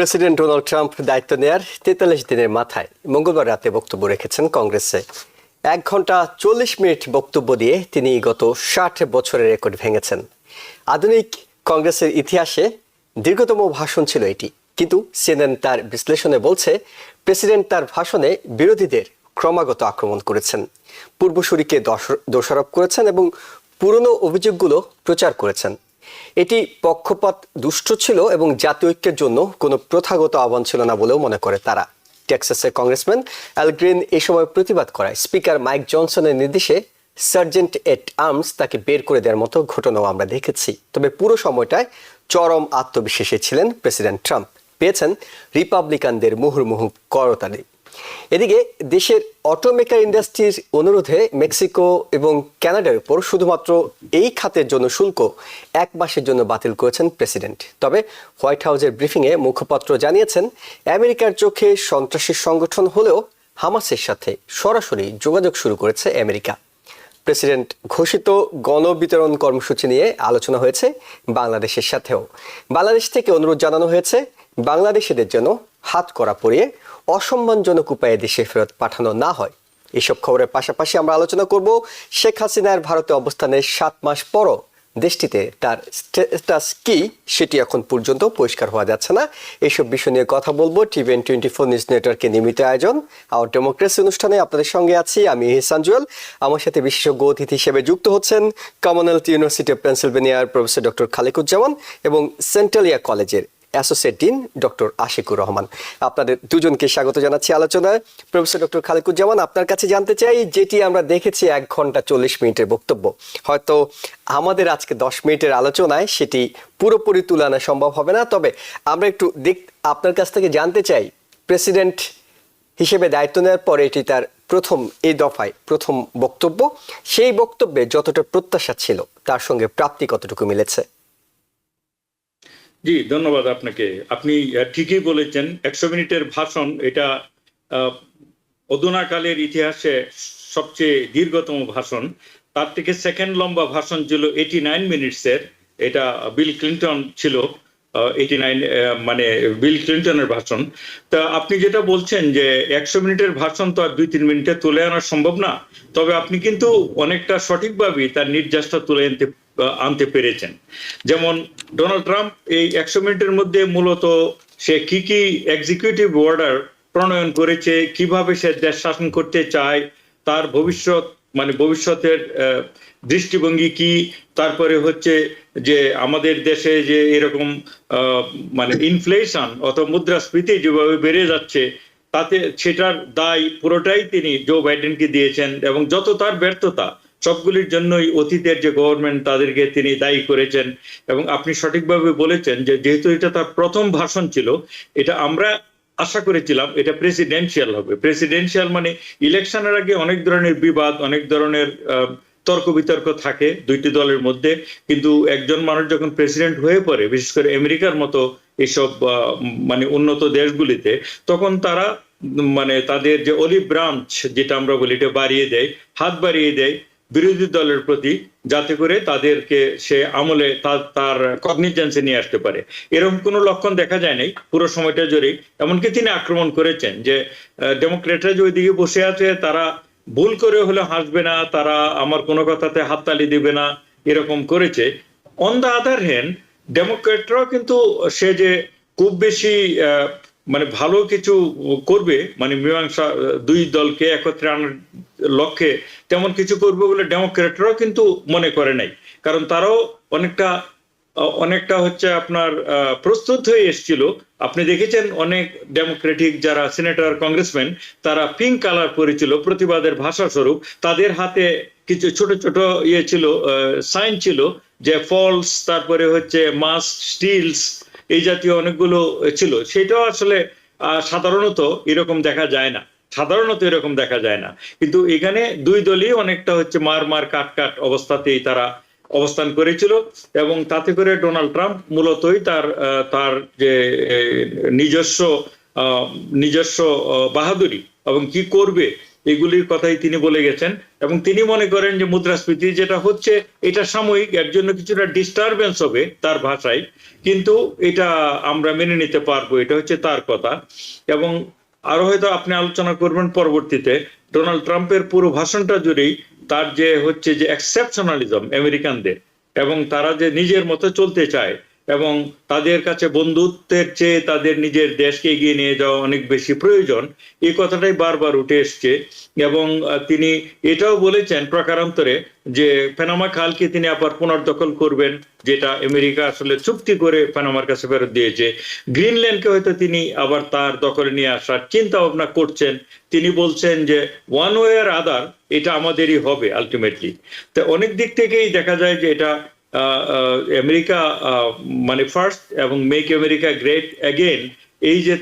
President Donald Trump দায়িত্ব নেয়ার ৪৩ দিনের মাথায় মঙ্গলবার রাতে বক্তব্য রেখেছেন কংগ্রেসে। ১ ঘন্টা ৪০ মিনিট বক্তব্য দিয়ে তিনি গত ৬০ বছরের রেকর্ড ভেঙেছেন। আধুনিক কংগ্রেসের ইতিহাসে দীর্ঘতম ভাষণ ছিল এটি। কিন্তু সিএনএন তার বিশ্লেষণে বলছে, প্রেসিডেন্ট তার ভাষণে বিরোধীদের ক্রমাগত আক্রমণ করেছেন, পূর্বসূরিকে দোষারোপ করেছেন এবং পুরনো অভিযোগগুলো প্রচার করেছেন। এটি পক্ষপাত দুষ্ট ছিল এবং জাতীয় ঐক্যের জন্য কোনো প্রথাগত আহ্বান ছিল না বলেও মনে করে তারা। টেক্সাসের কংগ্রেসম্যান অ্যাল গ্রিন এ সময় প্রতিবাদ করায় স্পিকার মাইক জনসনের নির্দেশে সার্জেন্ট এট আর্মস তাকে বের করে দেওয়ার মতো ঘটনাও আমরা দেখেছি। তবে পুরো সময়টায় চরম আত্মবিশ্বাসী ছিলেন প্রেসিডেন্ট ট্রাম্প, পেয়েছেন রিপাবলিকানদের মুহুর্মুহু করতালি। এদিকে দেশের অটোমেকার ইন্ডাস্ট্রির অনুরোধে মেক্সিকো এবং কানাডার উপর শুধুমাত্র এই খাতের জন্য শুল্ক ১ মাসের জন্য বাতিল করেছেন প্রেসিডেন্ট। তবে হোয়াইট হাউসের ব্রিফিংয়ে মুখপাত্র জানিয়েছেন, আমেরিকার চোখে সন্ত্রাসী সংগঠন হলেও হামাসের সাথে সরাসরি যোগাযোগ শুরু করেছে আমেরিকা। প্রেসিডেন্ট ঘোষিত গণবিতরণ কর্মসূচি নিয়ে আলোচনা হয়েছে বাংলাদেশের সাথেও। বাংলাদেশ থেকে অনুরোধ জানানো হয়েছে বাংলাদেশিদের যেন হাত কড়া পরিয়ে অসম্মানজনক উপায়ে দেশে ফেরত পাঠানো না হয়। এসব খবরের পাশাপাশি আমরা আলোচনা করব শেখ হাসিনার ভারতে অবস্থানের ৭ মাস পরও দেশটিতে তার স্ট্যাটাস কি সেটি এখন পর্যন্ত পরিষ্কার হওয়া যাচ্ছে না। এইসব বিষয় নিয়ে কথা বলবো TVN24 নিউজ নেটওয়ার্কের নিয়মিত আয়োজন আওয়ার ডেমোক্রেসি অনুষ্ঠানে। আপনাদের সঙ্গে আছি আমি ইহসান জুয়েল। আমার সাথে বিশেষজ্ঞ অতিথি হিসেবে যুক্ত হচ্ছেন কমনওয়েলথ ইউনিভার্সিটি অফ পেনসিলভেনিয়ার প্রফেসর ডক্টর খালিকুজ্জামান এবং সেন্ট্রালিয়া কলেজের associate dean doctor Ashikur Rahman. আপনাদের দুজনকে স্বাগত জানাচ্ছি আলোচনায়। প্রফেসর ডক্টর খালিকুজ্জামান, আপনার কাছে জানতে চাই, যেটি আমরা দেখেছি ১ ঘন্টা ৪০ মিনিটের বক্তব্য, হয়তো আমাদের আজকে ১০ মিনিটের আলোচনায় সেটি পুরোপুরি তুলে আনা সম্ভব হবে না। তবে আমরা একটু আপনার কাছ থেকে জানতে চাই, প্রেসিডেন্ট হিসেবে দায়িত্ব নেওয়ার পরে এটি তার প্রথম এই দফায় প্রথম বক্তব্য। সেই বক্তব্যে যতটা প্রত্যাশা ছিল তার সঙ্গে প্রাপ্তি কতটুকু মিলেছে? জি, ধন্যবাদ আপনাকে। আপনি ঠিকই বলেছেন, ১০০ মিনিটের ভাষণ এটা অধুনাকালের ইতিহাসে সবচেয়ে দীর্ঘতম ভাষণ। তার থেকে সেকেন্ড লম্বা ভাষণ ছিল 89 মিনিটসের, এটা বিল ক্লিন্টন ছিল 89, মানে বিল ক্লিন্টনের ভাষণ। তা আপনি যেটা বলছেন যে ১০০ মিনিটের ভাষণ তো আর ২-৩ মিনিটে তুলে আনা সম্ভব না, তবে আপনি কিন্তু অনেকটা সঠিকভাবেই তার নির্যাসটা তুলে আনতে পেরেছেন। যেমন ডোনাল্ড ট্রাম্প এই ১০০ মিনিটের মধ্যে মূলত সে কি কি এক্সিকিউটিভ অর্ডার প্রণয়ন করেছে, কিভাবে সে দেশ শাসন করতে চায়, তার ভবিষ্যতের দৃষ্টিভঙ্গি কি, তারপরে হচ্ছে যে আমাদের দেশে যে এরকম ইনফ্লেশন অথবা মুদ্রাস্ফীতি যেভাবে বেড়ে যাচ্ছে, তাতে সেটার দায় পুরোটাই তিনি জো বাইডেনকে দিয়েছেন এবং যত তার ব্যর্থতা সবগুলির জন্যই অতীতের যে গভর্নমেন্ট তাদেরকে তিনি দায়ী করেছেন। এবং আপনি সঠিকভাবে বলেছেন যে যেহেতু এটা তার প্রথম ভাষণ ছিল, এটা আমরা আশা করেছিলাম এটা প্রেসিডেন্সিয়াল হবে। প্রেসিডেন্সিয়াল মানে ইলেকশনের আগে অনেক ধরনের বিবাদ, অনেক ধরনের তর্ক বিতর্ক থাকে দুইটি দলের মধ্যে, কিন্তু একজন মানুষ যখন প্রেসিডেন্ট হয়ে পড়ে, বিশেষ করে আমেরিকার মতো এসব উন্নত দেশগুলিতে, তখন তারা তাদের যে অলিভ ব্রাঞ্চ যেটা আমরা বলি, এটা বাড়িয়ে দেয়, হাত বাড়িয়ে দেয় বিরোধী দলের প্রতি, যাতে করে তাদেরকে সে আমলে তার কগনিজেন্সে নিয়ে আসতে পারে। এরকম কোনো লক্ষণ দেখা যায় নাই পুরো সময়টা জুড়ে। এমনকি তিনি আক্রমণ করেছেন যে ডেমোক্রেটরা যে ওইদিকে বসে আছে তারা ভুল করে হলে হাসবে না, তারা আমার কোনো কথাতে হাততালি দিবে না, এরকম করেছে। অন দ্য আদার হ্যান্ড ডেমোক্রেটরাও কিন্তু সে যে খুব বেশি ভালো কিছু করবে, মীমাংসা দুই দলকে একত্রে আনার লক্ষ্যে তেমন কিছু করবে বলে ডেমোক্রেটরাও কিন্তু মনে করে নাই, কারণ তারাও অনেকটা হচ্ছে আপনার প্রস্তুত হয়ে এসেছিল। আপনি দেখেছেন অনেক ডেমোক্রেটিক যারা সিনেটর কংগ্রেসম্যান তারা পিঙ্ক কালার পরেছিল প্রতিবাদের ভাষা স্বরূপ, তাদের হাতে কিছু ছোট ছোট ছিল, সাইন ছিল যে ফলস, তারপরে হচ্ছে মাস্ক, স্টিলস, এই জাতীয় অনেকগুলো ছিল। সেটাও আসলে সাধারণত এরকম দেখা যায় না। কিন্তু এখানে দুই দলই অনেকটা হচ্ছে মার কাট অবস্থাতেই তারা অবস্থান করেছিল এবং তাতে করে ডোনাল্ড ট্রাম্প মূলতই তার যে নিজস্ব বাহাদুরি এবং কি করবে এগুলির কথাই তিনি বলে গেছেন। এবং তিনি মনে করেন যে মুদ্রাস্ফীতি যেটা হচ্ছে এটা সাময়িক, এর জন্য কিছুটা ডিস্টারবেন্স হবে তার ভাষায়, কিন্তু এটা আমরা মেনে নিতে পারবো, এটা হচ্ছে তার কথা। এবং আরো হয়তো আপনি আলোচনা করবেন পরবর্তীতে, ডোনাল্ড ট্রাম্পের পুরো ভাষণটা জুড়েই তার যে হচ্ছে যে এক্সেপশনালিজম আমেরিকানদের, এবং তারা যে নিজের মতো চলতে চায় এবং তাদের কাছে বন্ধুত্বের চেয়ে তাদের নিজের দেশকে এগিয়ে নিয়ে যাওয়া অনেক বেশি প্রয়োজন, এই কথাটাই বারবার উঠে এসছে। এবং তিনি এটাও বলেছেন প্রকারান্তরে যে পানামা খালকে তিনি আবার পুনর্দখল করবেন, যেটা আমেরিকা আসলে চুক্তি করে পানামার কাছে ফেরত দিয়েছে। গ্রিনল্যান্ডকে হয়তো তিনি আবার তার দখলে নিয়ে আসার চিন্তা ভাবনা করছেন। তিনি বলছেন যে ওয়ান ওয়ে আর আদার এটা আমাদেরই হবে আলটিমেটলি। তো অনেক দিক থেকেই দেখা যায় যে এটা আমেরিকা মানে ফার্স্ট এবং মেক আমেরিকা গ্রেট অ্যাগেন, এই যে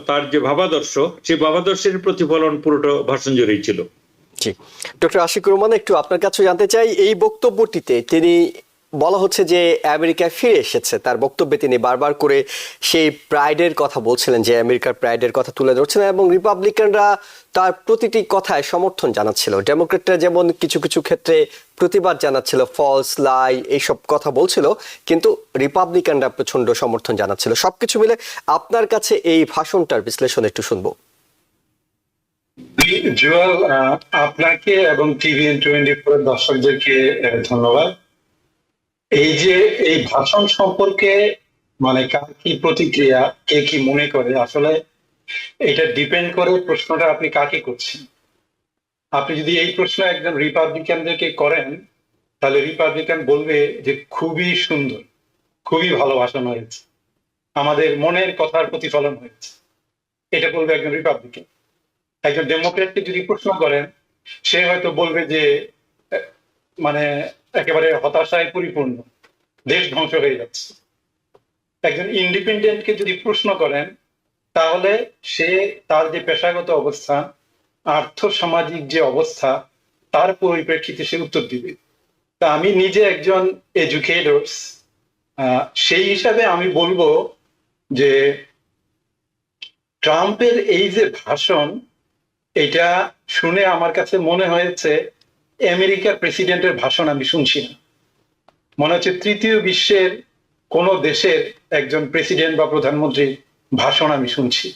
তার যে ভাবাদর্শ, সেই ভাবাদর্শের প্রতিফলন পুরোটা ভাষণ জুড়েই ছিল। জি, ডক্টর আশিকুর রহমান, একটু আপনার কাছে জানতে চাই, এই বক্তব্যটিতে তিনি বলা হচ্ছে যে আমেরিকায় ফিরে এসেছে, তার বক্তব্যে তিনি বারবার করে সেই প্রাইডের কথা বলছিলেন, যে আমেরিকার প্রাইডের কথা তুলে ধরছিলেন, এবং রিপাবলিকানরা তার প্রতিটি কথায় সমর্থন জানাচ্ছিল। ডেমোক্রেটরা যেমন কিছু কিছু ক্ষেত্রে প্রতিবাদ জানাচ্ছিল, ফলস লাই এইসব কথা বলছিল, কিন্তু রিপাবলিকানরা প্রচন্ড সমর্থন জানাচ্ছিল। সবকিছু মিলে আপনার কাছে এই ভাষণটার বিশ্লেষণ একটু শুনবো। জুয়েল, আপনাকে এবং TVN24 দর্শকদেরকে ধন্যবাদ। এই যে এই ভাষণ সম্পর্কে মানে কার কি প্রতিক্রিয়া, কে কি মনে করে, আসলে এটা ডিপেন্ড করে প্রশ্নটা আপনি কাকে করছেন। আপনি যদি এই প্রশ্ন একজন রিপাবলিকানদেরকে করেন, তাহলে রিপাবলিকান বলবে যে খুবই সুন্দর, খুবই ভালো ভাষণ হয়েছে, আমাদের মনের কথার প্রতিফলন হয়েছে, এটা বলবে একজন রিপাবলিকান। একজন ডেমোক্রেটকে যদি প্রশ্ন করেন, সে হয়তো বলবে যে মানে একেবারে হতাশায় পরিপূর্ণ, দেশ ধ্বংস হয়ে যাচ্ছে। একজন ইন্ডিপেন্ডেন্টকে যদি প্রশ্ন করেন, তাহলে সে তার যে পেশাগত অবস্থান, আর্থ সামাজিক যে অবস্থা, তার পরিপ্রেক্ষিতে সে উত্তর দিবে। তা আমি নিজে একজন এডুকেটরস, সেই হিসাবে আমি বলবো যে ট্রাম্পের এই যে ভাষণ, এটা শুনে আমার কাছে মনে হয়েছে আমেরিকার প্রেসিডেন্টের ভাষণ আমি শুনছি না, মনে হচ্ছে তৃতীয় বিশ্বের কোন দেশের একজন প্রেসিডেন্ট বা প্রধানমন্ত্রীর ভাষণ আমি শুনছি,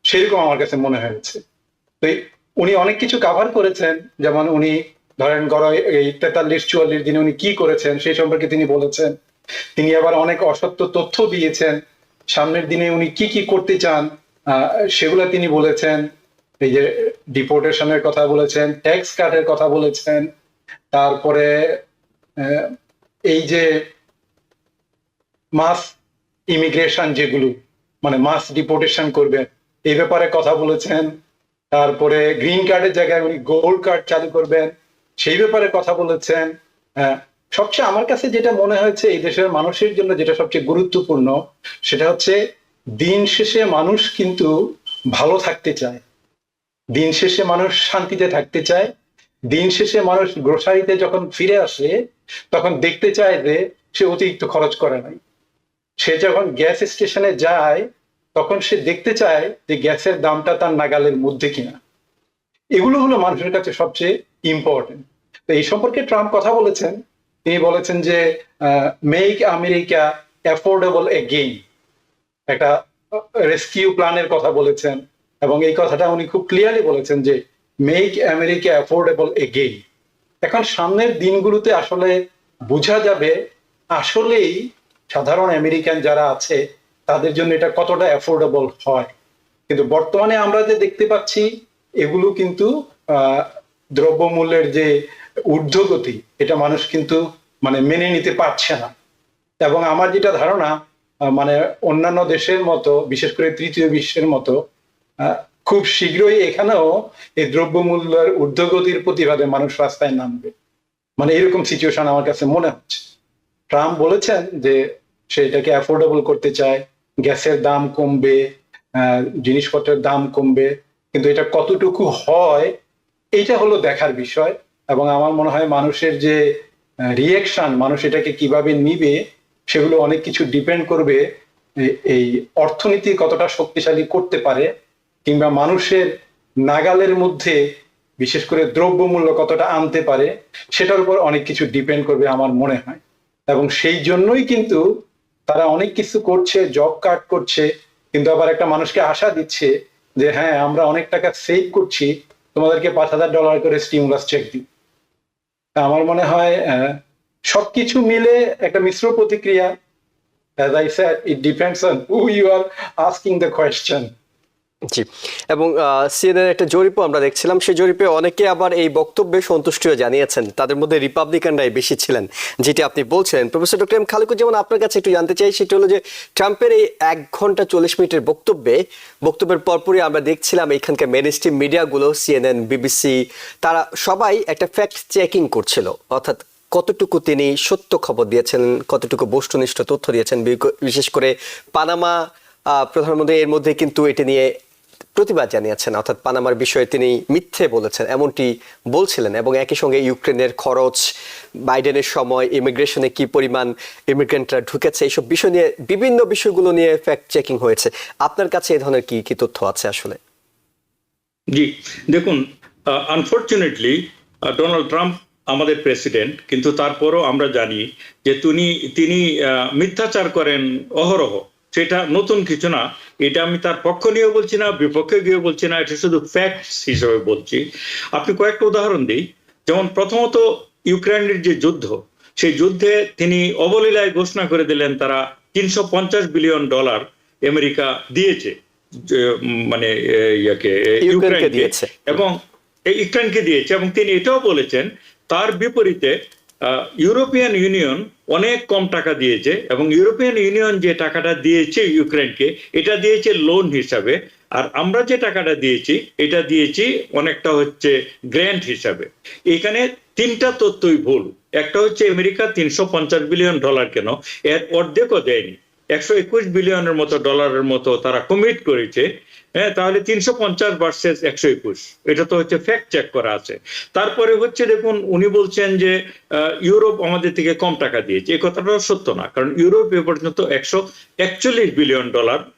সেরকম আমার কাছে মনে হয়েছে। তো উনি অনেক কিছু কাভার করেছেন, যেমন উনি ধরেন এই 43-44 দিনে উনি কি করেছেন সেই সম্পর্কে তিনি বলেছেন। তিনি আবার অনেক অসত্য তথ্য দিয়েছেন, সামনের দিনে উনি কি কি করতে চান সেগুলো তিনি বলেছেন। এই যে ডিপোর্টেশনের কথা বলেছেন, ট্যাক্স কাটের কথা বলেছেন, তারপরে এই যে মাস ইমিগ্রেশন, যেগুলো মানে মাস ডিপোর্টেশন করবে, এই ব্যাপারে কথা বলেছেন। তারপরে গ্রিন কার্ডের জায়গায় উনি গোল্ড কার্ড চালু করবেন, সেই ব্যাপারে কথা বলেছেন। সবচেয়ে আমার কাছে যেটা মনে হয়েছে এই দেশের মানুষের জন্য যেটা সবচেয়ে গুরুত্বপূর্ণ, সেটা হচ্ছে দিন শেষে মানুষ কিন্তু ভালো থাকতে চায়, দিন শেষে মানুষ শান্তিতে থাকতে চায়, দিন শেষে মানুষ গ্রোসারিতে যখন ফিরে আসে তখন দেখতে চায় যে সে অতিরিক্ত খরচ করে নাই। সে যখন গ্যাস স্টেশনে যায় তখন সে দেখতে চায় যে গ্যাসের দামটা তার নাগালের মধ্যে কিনা। এগুলো হলো মানুষের কাছে সবচেয়ে ইম্পর্টেন্ট। তো এই সম্পর্কে ট্রাম্প কথা বলেছেন, তিনি বলেছেন যে মেক আমেরিকা অ্যাফোর্ডেবল এগেইন, একটা রেস্কিউ প্ল্যানের কথা বলেছেন, এবং এই কথাটা উনি খুব ক্লিয়ারলি বলেছেন যে মেক আমেরিকা অ্যাফোর্ডেবল এগেইন। এখন সামনের দিনগুলোতে আসলে বোঝা যাবে আসলেই সাধারণ আমেরিকান যারা আছে তাদের জন্য এটা কতটা অ্যাফোর্ডেবল হয়। কিন্তু বর্তমানে আমরা যে দেখতে পাচ্ছি, এগুলো কিন্তু দ্রব্যমূল্যের যে ঊর্ধ্বগতি, এটা মানুষ কিন্তু মানে মেনে নিতে পারছে না। এবং আমার যেটা ধারণা, মানে অন্যান্য দেশের মতো, বিশেষ করে তৃতীয় বিশ্বের মতো, খুব শীঘ্রই এখানেও এই দ্রব্যমূল্যের ঊর্ধ্বগতির প্রতিবাদে মানুষ রাস্তায় নামবে, মানে এরকম সিচুয়েশন আমার কাছে মনে হচ্ছে। ট্রাম্প বলেছেন যে সে এটাকে অ্যাফোর্ডেবল করতে চায়, গ্যাসের দাম কমবে, জিনিসপত্রের দাম কমবে, কিন্তু এটা কতটুকু হয় এইটা হলো দেখার বিষয়। এবং আমার মনে হয় মানুষের যে রিয়েকশন, মানুষ এটাকে কিভাবে নিবে, সেগুলো অনেক কিছু ডিপেন্ড করবে এই অর্থনীতি কতটা শক্তিশালী করতে পারে, কিংবা মানুষের নাগালের মধ্যে বিশেষ করে দ্রব্যমূল্য কতটা আনতে পারে সেটার উপর অনেক কিছু ডিপেন্ড করবে আমার মনে হয়। এবং সেই জন্যই কিন্তু তারা অনেক কিছু করছে, জব কাট করছে, কিন্তু আবার একটা মানুষকে আশা দিচ্ছে যে হ্যাঁ আমরা অনেক টাকা সেভ করছি, তোমাদেরকে $5,000 করে স্টিমুলাস চেক দিই। আমার মনে হয় সবকিছু মিলে একটা মিশ্র প্রতিক্রিয়া। As I said, it depends on who you are asking the question. জি, এবং সিএনএন একটা জরিপও আমরা দেখছিলাম, সেই জরিপে অনেকে আবার এই বক্তব্যে সন্তুষ্টিও জানিয়েছেন, তাদের মধ্যে রিপাবলিকানরাই বেশি ছিলেন, যেটি আপনি বলছিলেন। প্রফেসর ডক্টর এম খালেকুজ্জামান, আপনার কাছে একটু জানতে চাই, সেটা হলো যে ট্রাম্পের এই 1 ঘন্টা 40 মিনিটের বক্তব্যের পরপরই আমরা দেখছিলাম এখানকার মেইনস্ট্রিম মিডিয়াগুলো, সিএনএন, বিবিসি, তারা সবাই একটা ফ্যাক্ট চেকিং করছিল, অর্থাৎ কতটুকু তিনি সত্য খবর দিয়েছেন, কতটুকু বস্তুনিষ্ঠ তথ্য দিয়েছেন। বিশেষ করে পানামা প্রধানমন্ত্রী এর মধ্যে কিন্তু এটি নিয়ে প্রতিবাদ জানিয়েছেন, অর্থাৎ পানামার বিষয়ে তিনি মিথ্যে বলেছেন এমনটি বলছিলেন। এবং একই সঙ্গে ইউক্রেনের খরচ, বাইডেনের সময় ইমিগ্রেশনে কি পরিমাণ ইমিগ্রেন্টরা ঢুকেছে, এইসব বিষয় নিয়ে, বিভিন্ন বিষয়গুলো নিয়ে ফ্যাক্ট চেকিং হয়েছে। আপনার কাছে এই ধরনের কি কি তথ্য আছে আসলে? জি, দেখুন, আনফরচুনেটলি ডোনাল্ড ট্রাম্প আমাদের প্রেসিডেন্ট, কিন্তু তারপরও আমরা জানি যে তিনি মিথ্যাচার করেন অহরহ। সেটা নতুন কিছু না, এটা আমি তার পক্ষ নিয়েও বলছি না, বিপক্ষে গিয়ে বলছি না, এটা শুধু ফ্যাক্টস হিসেবে বলছি। আপনি কয়েকটা উদাহরণ দিই। যেমন প্রথমত ইউক্রেনের যে যুদ্ধ, সেই যুদ্ধে তিনি অবলীলায় ঘোষণা করে দিলেন তারা $350 বিলিয়ন আমেরিকা দিয়েছে, মানে ইউক্রেনকে দিয়েছে, এবং ইউক্রেনকে দিয়েছে। এবং তিনি এটাও বলেছেন তার বিপরীতে ইউরোপিয়ান ইউনিয়ন অনেক কম টাকা দিয়েছে, এবং ইউরোপিয়ান ইউনিয়ন যে টাকাটা দিয়েছে ইউক্রেনকে, এটা দিয়েছে লোন হিসাবে, আর আমরা যে টাকাটা দিয়েছি এটা দিয়েছি অনেকটা হচ্ছে গ্র্যান্ট হিসাবে। এখানে 3টা তথ্যই ভুল। একটা হচ্ছে আমেরিকা $350 বিলিয়ন কেন, এর অর্ধেকও দেয়নি। $121 বিলিয়নের মতো ডলারের মতো তারা কমিট করেছে। হ্যাঁ, তাহলে 350 ভার্সেস 121, এটা তো হচ্ছে ফ্যাক্ট চেক করা আছে। তারপরে হচ্ছে দেখুন, উনি বলছেন যে ইউরোপ আমাদের থেকে কম টাকা দিয়েছে, এই কথাটাও সত্য না, কারণ ইউরোপ এ পর্যন্ত $141 বিলিয়ন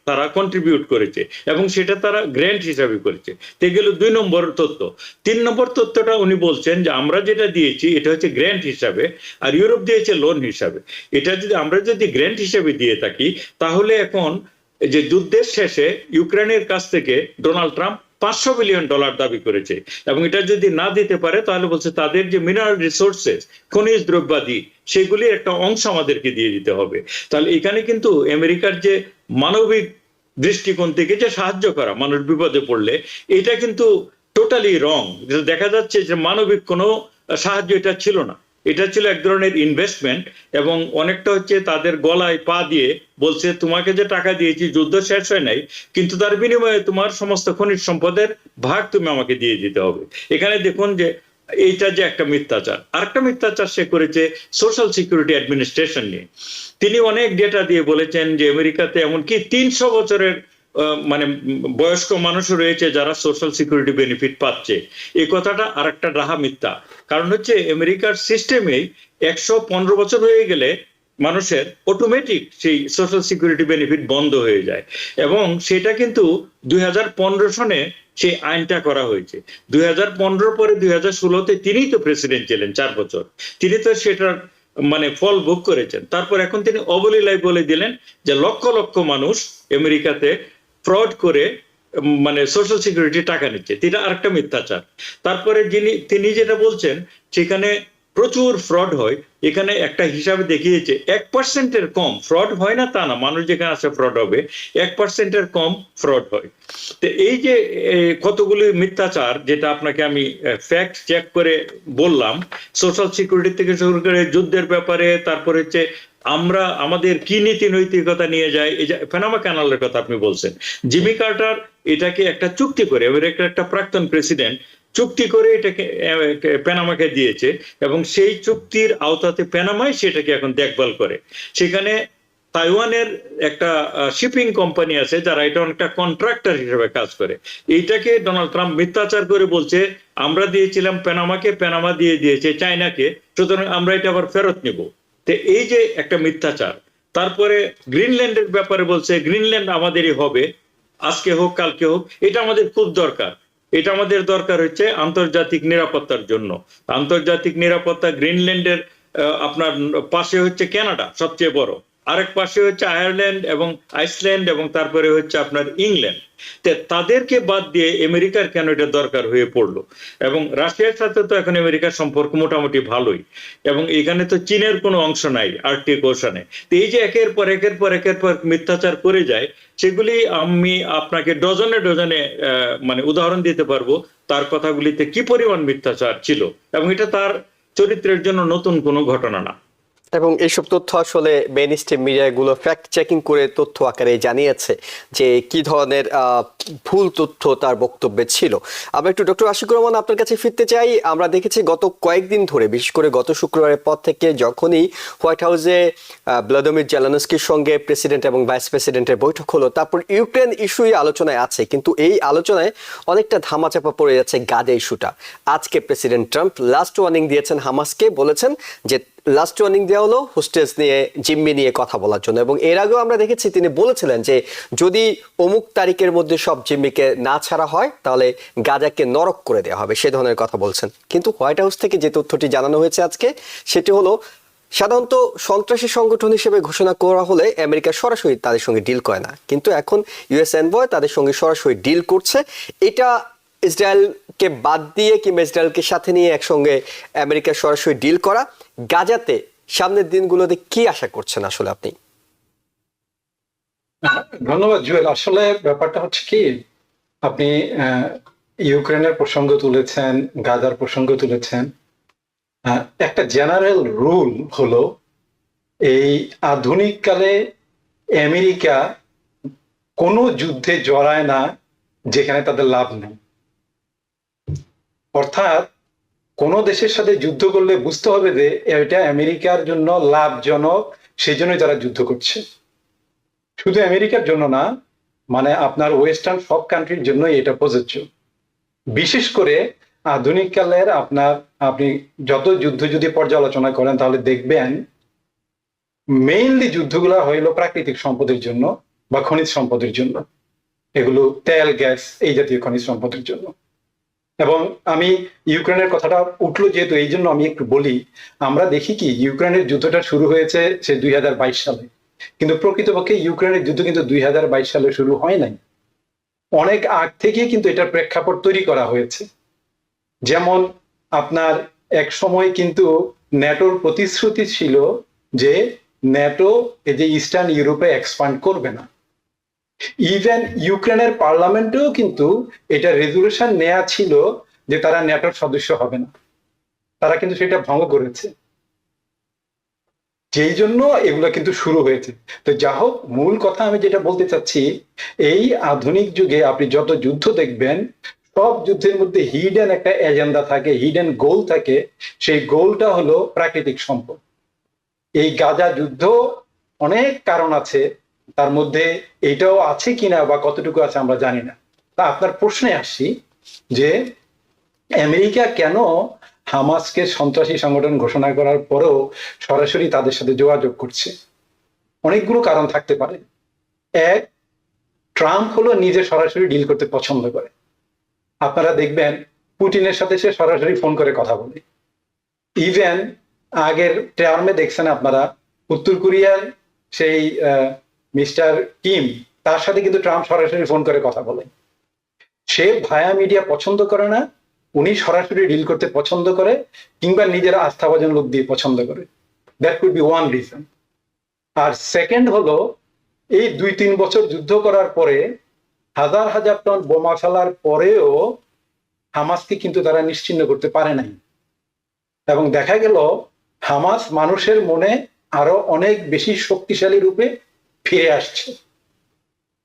তারা কন্ট্রিবিউট করেছে, এবং সেটা তারা গ্র্যান্ট হিসাবে করেছে। তো গেল 2 নম্বর তথ্য। 3 নম্বর তথ্যটা উনি বলছেন যে আমরা যেটা দিয়েছি এটা হচ্ছে গ্র্যান্ট হিসাবে, আর ইউরোপ দিয়েছে লোন হিসাবে। এটা যদি আমরা গ্র্যান্ট হিসাবে দিয়ে থাকি, তাহলে এখন যে যুদ্ধের শেষে ইউক্রেনের কাছ থেকে ডোনাল্ড ট্রাম্প $500 বিলিয়ন দাবি করেছে, এবং এটা যদি না দিতে পারে তাহলে বলছে তাদের যে মিনারেল রিসোর্সেস, খনিজ দ্রব্যাদি, সেগুলির একটা অংশ আমাদেরকে দিয়ে দিতে হবে। তাহলে এখানে কিন্তু আমেরিকার যে মানবিক দৃষ্টিকোণ থেকে যে সাহায্য করা মানুষ বিপদে পড়লে, এটা কিন্তু টোটালি রং। দেখা যাচ্ছে যে মানবিক কোনো সাহায্য এটা ছিল না, এটা ছিল এক ধরনের ইনভেস্টমেন্ট, এবং অনেকটা হচ্ছে তাদের গলায় পা দিয়ে বলছে তোমাকে যে টাকা দিয়েছি যুদ্ধ শেষ হয় নাই, কিন্তু তার বিনিময়ে তোমার সমস্ত খনিজ সম্পদের ভাগ তুমি আমাকে দিয়ে দিতে হবে। এখানে দেখুন যে এইটা যে একটা মিথ্যাচার। আরেকটা মিথ্যাচার সে করেছে সোশ্যাল সিকিউরিটি অ্যাডমিনিস্ট্রেশন নিয়ে। তিনি অনেক ডেটা দিয়ে বলেছেন যে আমেরিকাতে এমনকি 300 বছরের মানে বয়স্ক মানুষ রয়েছে যারা সোশ্যাল সিকিউরিটি বেনিফিট পাচ্ছে। এই কথাটা আরেকটা ডাহা মিথ্যা। কারণ হচ্ছে আমেরিকার সিস্টেমে 115 বছর হয়ে গেলে মানুষের অটোমেটিক সেই সোশ্যাল সিকিউরিটি বেনিফিট বন্ধ হয়ে যায়, এবং সেটা কিন্তু 2015 সনে সেই আইনটা করা হয়েছে। 2015 পরে 2016-তে তিনিই তো প্রেসিডেন্ট ছিলেন 4 বছর, তিনি তো সেটার মানে ফল ভোগ করেছেন। তারপর এখন তিনি অবলীলায় বলে দিলেন যে লক্ষ লক্ষ মানুষ আমেরিকাতে ফ্রড করে মানে সোশ্যাল সিকিউরিটি টাকা নিচ্ছে, এটা আরেকটা মিথ্যাচার। তারপরে তিনি যেটা বলছেন সেখানে প্রচুর ফ্রড হয়। এখানে একটা হিসাবে দেখিয়েছে 1%-এর কম ফ্রড হয় না তা না, মানুষ যেখানে আছে ফ্রড হবে, 1%-এর কম ফ্রড হয়। তো এই যে কতগুলি মিথ্যাচার, যেটা আপনাকে আমি ফ্যাক্ট চেক করে বললাম, সোশ্যাল সিকিউরিটি থেকে শুরু করে যুদ্ধের ব্যাপারে, তারপরে হচ্ছে আমরা আমাদের কি নীতি নৈতিকতা নিয়ে যায়। এই যে পানামা ক্যানালের কথা আপনি বলছেন, জিমি কার্টার এটাকে একটা চুক্তি করে, আমেরিকার একটা প্রাক্তন প্রেসিডেন্ট চুক্তি করে এটাকে পানামাকে দিয়েছে, এবং সেই চুক্তির আওতাতে পানামাই সেটাকে এখন দেখভাল করে। সেখানে তাইওয়ানের একটা শিপিং কোম্পানি আছে যারা এটা অনেকটা কন্ট্রাক্টর হিসেবে কাজ করে। এইটাকে ডোনাল্ড ট্রাম্প মিথ্যাচার করে বলছে আমরা দিয়েছিলাম পানামাকে, পানামা দিয়ে দিয়েছে চায়নাকে, সুতরাং আমরা এটা আবার ফেরত নেব। তো এই যে একটা মিথ্যাচার। তারপরে গ্রিনল্যান্ডের ব্যাপারে বলছে গ্রিনল্যান্ড আমাদেরই হবে, আজকে হোক কালকে হোক, এটা আমাদের খুব দরকার। এটা আমাদের দরকার হচ্ছে আন্তর্জাতিক নিরাপত্তার জন্য। আন্তর্জাতিক নিরাপত্তা, গ্রিনল্যান্ডের আপনার পাশে হচ্ছে কানাডা সবচেয়ে বড়, আরেক পাশে হচ্ছে আয়ারল্যান্ড এবং আইসল্যান্ড, এবং তারপরে হচ্ছে আপনার ইংল্যান্ড। তাদেরকে বাদ দিয়ে আমেরিকার কেন এটা দরকার হয়ে পড়লো? এবং রাশিয়ার সাথে তো এখন আমেরিকার সম্পর্ক মোটামুটি ভালোই, এবং এখানে তো চীনের কোনো অংশ নাই আর্কটিক ওশানে। তো এই যে একের পর মিথ্যাচার করে যায়, সেগুলি আমি আপনাকে ডজনে ডজনে মানে উদাহরণ দিতে পারবো তার কথাগুলিতে কি পরিমাণ মিথ্যাচার ছিল, এবং এটা তার চরিত্রের জন্য নতুন কোনো ঘটনা না। এবং এইসব তথ্য আসলে মেইন স্ট্রিম মিডিয়াগুলো ফ্যাক্ট চেকিং করে তথ্য আকারে জানিয়েছে যে কি ধরনের ভুল তথ্য তার বক্তব্যে ছিল। আমরা একটু ডক্টর আশিকুর রহমান আপনার কাছে ফিরতে চাই। আমরা দেখেছি গত কয়েকদিন ধরে, বিশেষ করে গত শুক্রবারের পর থেকে, যখনই হোয়াইট হাউসে ভ্লাদিমির জেলেনস্কির সঙ্গে প্রেসিডেন্ট এবং ভাইস প্রেসিডেন্টের বৈঠক হলো, তারপর ইউক্রেন ইস্যুই আলোচনায় আছে, কিন্তু এই আলোচনায় অনেকটা ধামাচাপা পড়ে যাচ্ছে গাজা ইস্যুটা। আজকে প্রেসিডেন্ট ট্রাম্প লাস্ট ওয়ার্নিং দিয়েছেন হামাসকে, বলেছেন যে লাস্ট ওয়ার্নিং দেওয়া হলো হোস্টেজ নিয়ে, জিম্মি নিয়ে কথা বলার জন্য। এবং এর আগেও আমরা দেখেছি তিনি বলেছিলেন যে যদি অমুক তারিখের মধ্যে সব জিম্মিকে না ছাড়া হয় তাহলে গাজাকে নরক করে দেওয়া হবে, সে ধরনের কথা বলছেন। কিন্তু হোয়াইট হাউস থেকে যে তথ্যটি জানানো হয়েছে আজকে, সেটি হলো সাধারণত সন্ত্রাসী সংগঠন হিসেবে ঘোষণা করা হলে আমেরিকা সরাসরি তাদের সঙ্গে ডিল করে না, কিন্তু এখন ইউএস এনভয় তাদের সঙ্গে সরাসরি ডিল করছে। এটা ইসরায়েলকে বাদ দিয়ে কিংবা ইসরায়েলকে সাথে নিয়ে একসঙ্গে আমেরিকা সরাসরি ডিল করা। গাজাতে সামনের দিনগুলোতে কি আশা করছেন আসলে আপনি? ধন্যবাদ জুয়েল। আসলে ব্যাপারটা হচ্ছে কি, আপনি ইউক্রেনের প্রসঙ্গ তুলেছেন, গাজার প্রসঙ্গ তুলেছেন। একটা জেনারেল রুল হলো এই আধুনিক কালে আমেরিকা কোনো যুদ্ধে জড়ায় না যেখানে তাদের লাভ নেই। অর্থাৎ কোনো দেশের সাথে যুদ্ধ করলে বুঝতে হবে যে এটা আমেরিকার জন্য লাভজনক, সেই জন্যই তারা যুদ্ধ করছে। শুধু আমেরিকার জন্য না, মানে আপনার ওয়েস্টার্ন সব কান্ট্রির জন্যই এটা প্রযোজ্য। বিশেষ করে আধুনিক কালের আপনি যত যুদ্ধ যদি পর্যালোচনা করেন তাহলে দেখবেন মেইনলি যুদ্ধগুলো হইলো প্রাকৃতিক সম্পদের জন্য বা খনিজ সম্পদের জন্য। এগুলো তেল, গ্যাস, এই জাতীয় খনিজ সম্পদের জন্য। এবং আমি ইউক্রেনের কথাটা উঠলো যেহেতু, এই জন্য আমি একটু বলি। আমরা দেখি কি, ইউক্রেনের যুদ্ধটা শুরু হয়েছে সে 2022 সালে, কিন্তু প্রকৃতপক্ষে ইউক্রেনের যুদ্ধ কিন্তু 2022 সালে শুরু হয় নাই। অনেক আগ থেকে কিন্তু এটার প্রেক্ষাপট তৈরি করা হয়েছে। যেমন আপনার এক সময় কিন্তু ন্যাটোর প্রতিশ্রুতি ছিল যে ন্যাটো এই যে ইস্টার্ন ইউরোপে এক্সপান্ড করবে না। ইভেন ইউক্রেনের পার্লামেন্টেও কিন্তু এটা রেজুলেশন নেওয়া ছিল যে তারা ন্যাটোর সদস্য হবে না। তারা কিন্তু সেটা ভঙ্গ করেছে, যেই জন্য এগুলো কিন্তু শুরু হয়েছে। তো যা হোক, মূল কথা আমি যেটা বলতে চাচ্ছি, এই আধুনিক যুগে আপনি যত যুদ্ধ দেখবেন, সব যুদ্ধের মধ্যে হিডেন একটা এজেন্ডা থাকে, হিডেন গোল থাকে। সেই গোলটা হলো প্রাকৃতিক সম্পদ। এই গাজা যুদ্ধ অনেক কারণ আছে, তার মধ্যে এটাও আছে কিনা বা কতটুকু আছে আমরা জানি না। তা আপনার প্রশ্নে আসি যে আমেরিকা কেন হামাসকে সন্ত্রাসী সংগঠন ঘোষণা করার পরেও সরাসরি তাদের সাথে যোগাযোগ করছে? অনেকগুলো কারণ থাকতে পারে। এক, ট্রাম্প হলো নিজে সরাসরি ডিল করতে পছন্দ করে। আপনারা দেখবেন পুতিনের সাথে সে সরাসরি ফোন করে কথা বলে। ইভেন আগের টার্মে দেখছেন আপনারা, উত্তর কোরিয়ার সেই মিস্টার কিম, তার সাথে কিন্তু ট্রাম্প সরাসরি ফোন করে কথা বলে। সে ভায়া মিডিয়া পছন্দ করে না, উনি সরাসরি ডিল করতে পছন্দ করে, কিংবা নিজের আস্থাভাজন লোক দিয়ে পছন্দ করে। That could be one reason. আর সেকেন্ড হলো, এই 2-3 বছর যুদ্ধ করার পরে হাজার হাজার টন বোমা ফেলার পরেও হামাসকে কিন্তু তারা নিশ্চিহ্ন করতে পারে নাই। এবং দেখা গেল হামাস মানুষের মনে আরো অনেক বেশি শক্তিশালী রূপে ফিরে আসছে।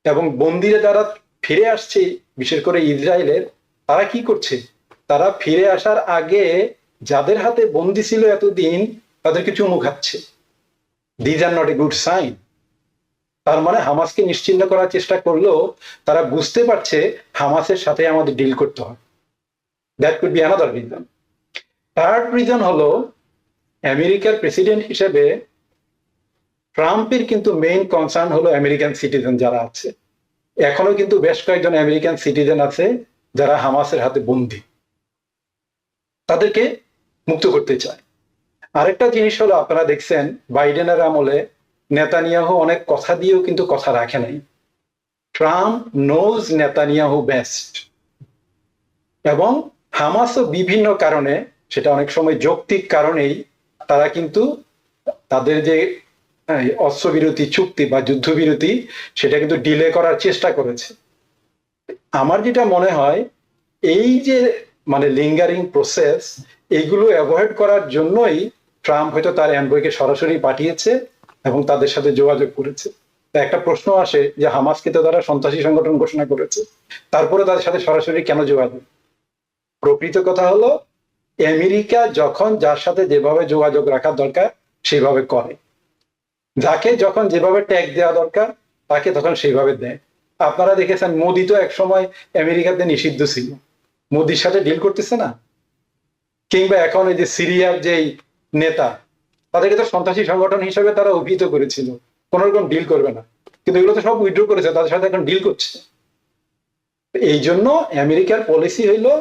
এবং বন্দিরা যারা ফিরে আসছে, বিশেষ করে ইসরায়েলের, তারা কি করছে? তারা ফিরে আসার আগে যাদের হাতে বন্দি ছিল এতদিন, তাদেরকে চুমু খাচ্ছে। These are not a good sign. তার মানে হামাসকে নিশ্চিহ্ন করার চেষ্টা করলেও তারা বুঝতে পারছে হামাসের সাথে আমাদের ডিল করতে হয়। That could B another reason. Third reason হলো, আমেরিকার প্রেসিডেন্ট হিসেবে ট্রাম্পের কিন্তু মেইন কনসার্ন হলো আমেরিকান সিটিজেন যারা আছে। এখনো কিন্তু বেশ কয়েকজন আমেরিকান সিটিজেন আছে যারা হামাসের হাতে বন্দী, তাদেরকে মুক্ত করতে চায়। আরেকটা জিনিস হলো, আপনারা দেখছেন বাইডেনের আমলে নেতানিয়াহু অনেক কথা দিয়েও কিন্তু কথা রাখে নাই। ট্রাম্প নোজ নেতানিয়াহু বেস্ট, এবং হামাসও বিভিন্ন কারণে, সেটা অনেক সময় যৌক্তিক কারণেই, তারা কিন্তু তাদের যে অস্ত্রবিরতি চুক্তি বা যুদ্ধবিরতি সেটা কিন্তু ডিলে করার চেষ্টা করেছে। আমার যেটা মনে হয়, এই যে মানে লিঙ্গারিং প্রসেস, এইগুলো অ্যাভয়েড করার জন্যই ট্রাম্প হয়তো তার এনভয়কে সরাসরি পাঠিয়েছে এবং তাদের সাথে যোগাযোগ করেছে। তা একটা প্রশ্ন আসে যে হামাসকে তো তারা সন্ত্রাসী সংগঠন ঘোষণা করেছে, তারপরে তাদের সাথে সরাসরি কেন যোগাযোগ? প্রকৃত কথা হলো, আমেরিকা যখন যার সাথে যেভাবে যোগাযোগ রাখা দরকার সেভাবে করে, যাকে যখন যেভাবে ট্যাগ দেওয়া দরকার তাকে তখন সেইভাবে দেয়। আপনারা দেখেছেন মোদি তো এক সময় আমেরিকাতে নিষিদ্ধ ছিল, মোদির সাথে ডিল করতেছে না। কিংবা এখন এই যে সিরিয়ার যেই নেতা, তাদেরকে তো সন্ত্রাসী সংগঠন হিসেবে তারা অভিহিত করেছিল, কোন রকম ডিল করবে না, কিন্তু এগুলো তো সব উইথড্র করেছে, তাদের সাথে এখন ডিল করছে। এই জন্য আমেরিকার পলিসি হইলো,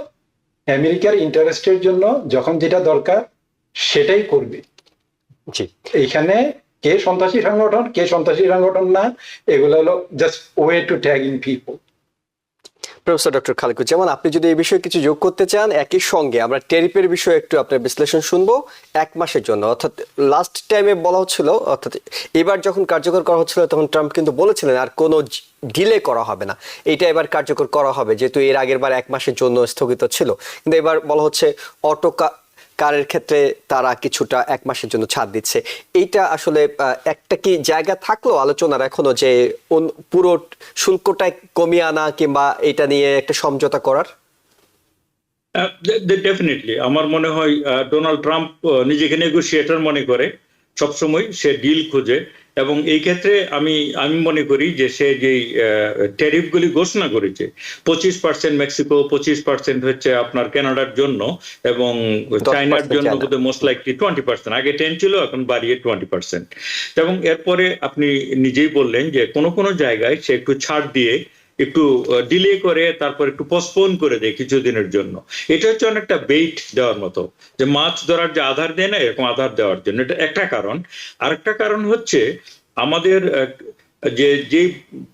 আমেরিকার ইন্টারেস্টের জন্য যখন যেটা দরকার সেটাই করবে। জি, এইখানে কে সন্ত্রাসী সংগঠন কে সন্ত্রাসী সংগঠন না, এগুলো হলো just way to tagging people. Professor doctor Khaliquzzaman, আপনি যদি এই বিষয়ে কিছু যোগ করতে চান, একই সঙ্গে আমরা ট্যারিফের বিষয়ে একটু আপনার বিশ্লেষণ শুনবো। 1 মাসের জন্য, অর্থাৎ লাস্ট টাইমে বলা হচ্ছিল, অর্থাৎ এবার যখন কার্যকর করা হচ্ছিল তখন ট্রাম্প কিন্তু বলেছিলেন আর কোনো ডিলে করা হবে না, এটা এবার কার্যকর করা হবে, যেহেতু এর আগের বার 1 মাসের জন্য স্থগিত ছিল। কিন্তু এবার বলা হচ্ছে অটো কারের ক্ষেত্রে তারা কিছুটা 1 মাসের জন্য ছাড় দিচ্ছে। এইটা আসলে একটা কি জায়গা থাকলো আলোচনার এখনো, যে পুরো শুল্কটাই কমিয়ে আনা কিংবা এটা নিয়ে একটা সমঝোতা করার? ডেফিনেটলি আমার মনে হয় ডোনাল্ড ট্রাম্প নিজেকে নেগোসিয়েটর মনে করে, সবসময় সে ডিল খোঁজে, এবং এই ক্ষেত্রে আমি মনে করি যে সে যেই ট্যারিফগুলি ঘোষণা করেছে, 25% মেক্সিকো, 25% হচ্ছে আপনার কানাডার জন্য, এবং চায়নার জন্য বোধহয় মোস্ট লাইকলি 20%, আগে 10 ছিল, এখন বাড়িয়ে 20%। এবং এরপরে আপনি নিজেই বললেন যে কোনো কোনো জায়গায় সে একটু ছাড় দিয়ে, একটু ডিলে করে, তারপর একটু পোস্টপোন করে দেয় কিছুদিনের জন্য। এটা হচ্ছে অনেকটা বেইট দেওয়ার মতো, যে মাছ ধরার যে আধার দেয় না, এরকম আধার দেওয়ার জন্য। এটা একটা কারণ। আরেকটা কারণ হচ্ছে আমাদের যে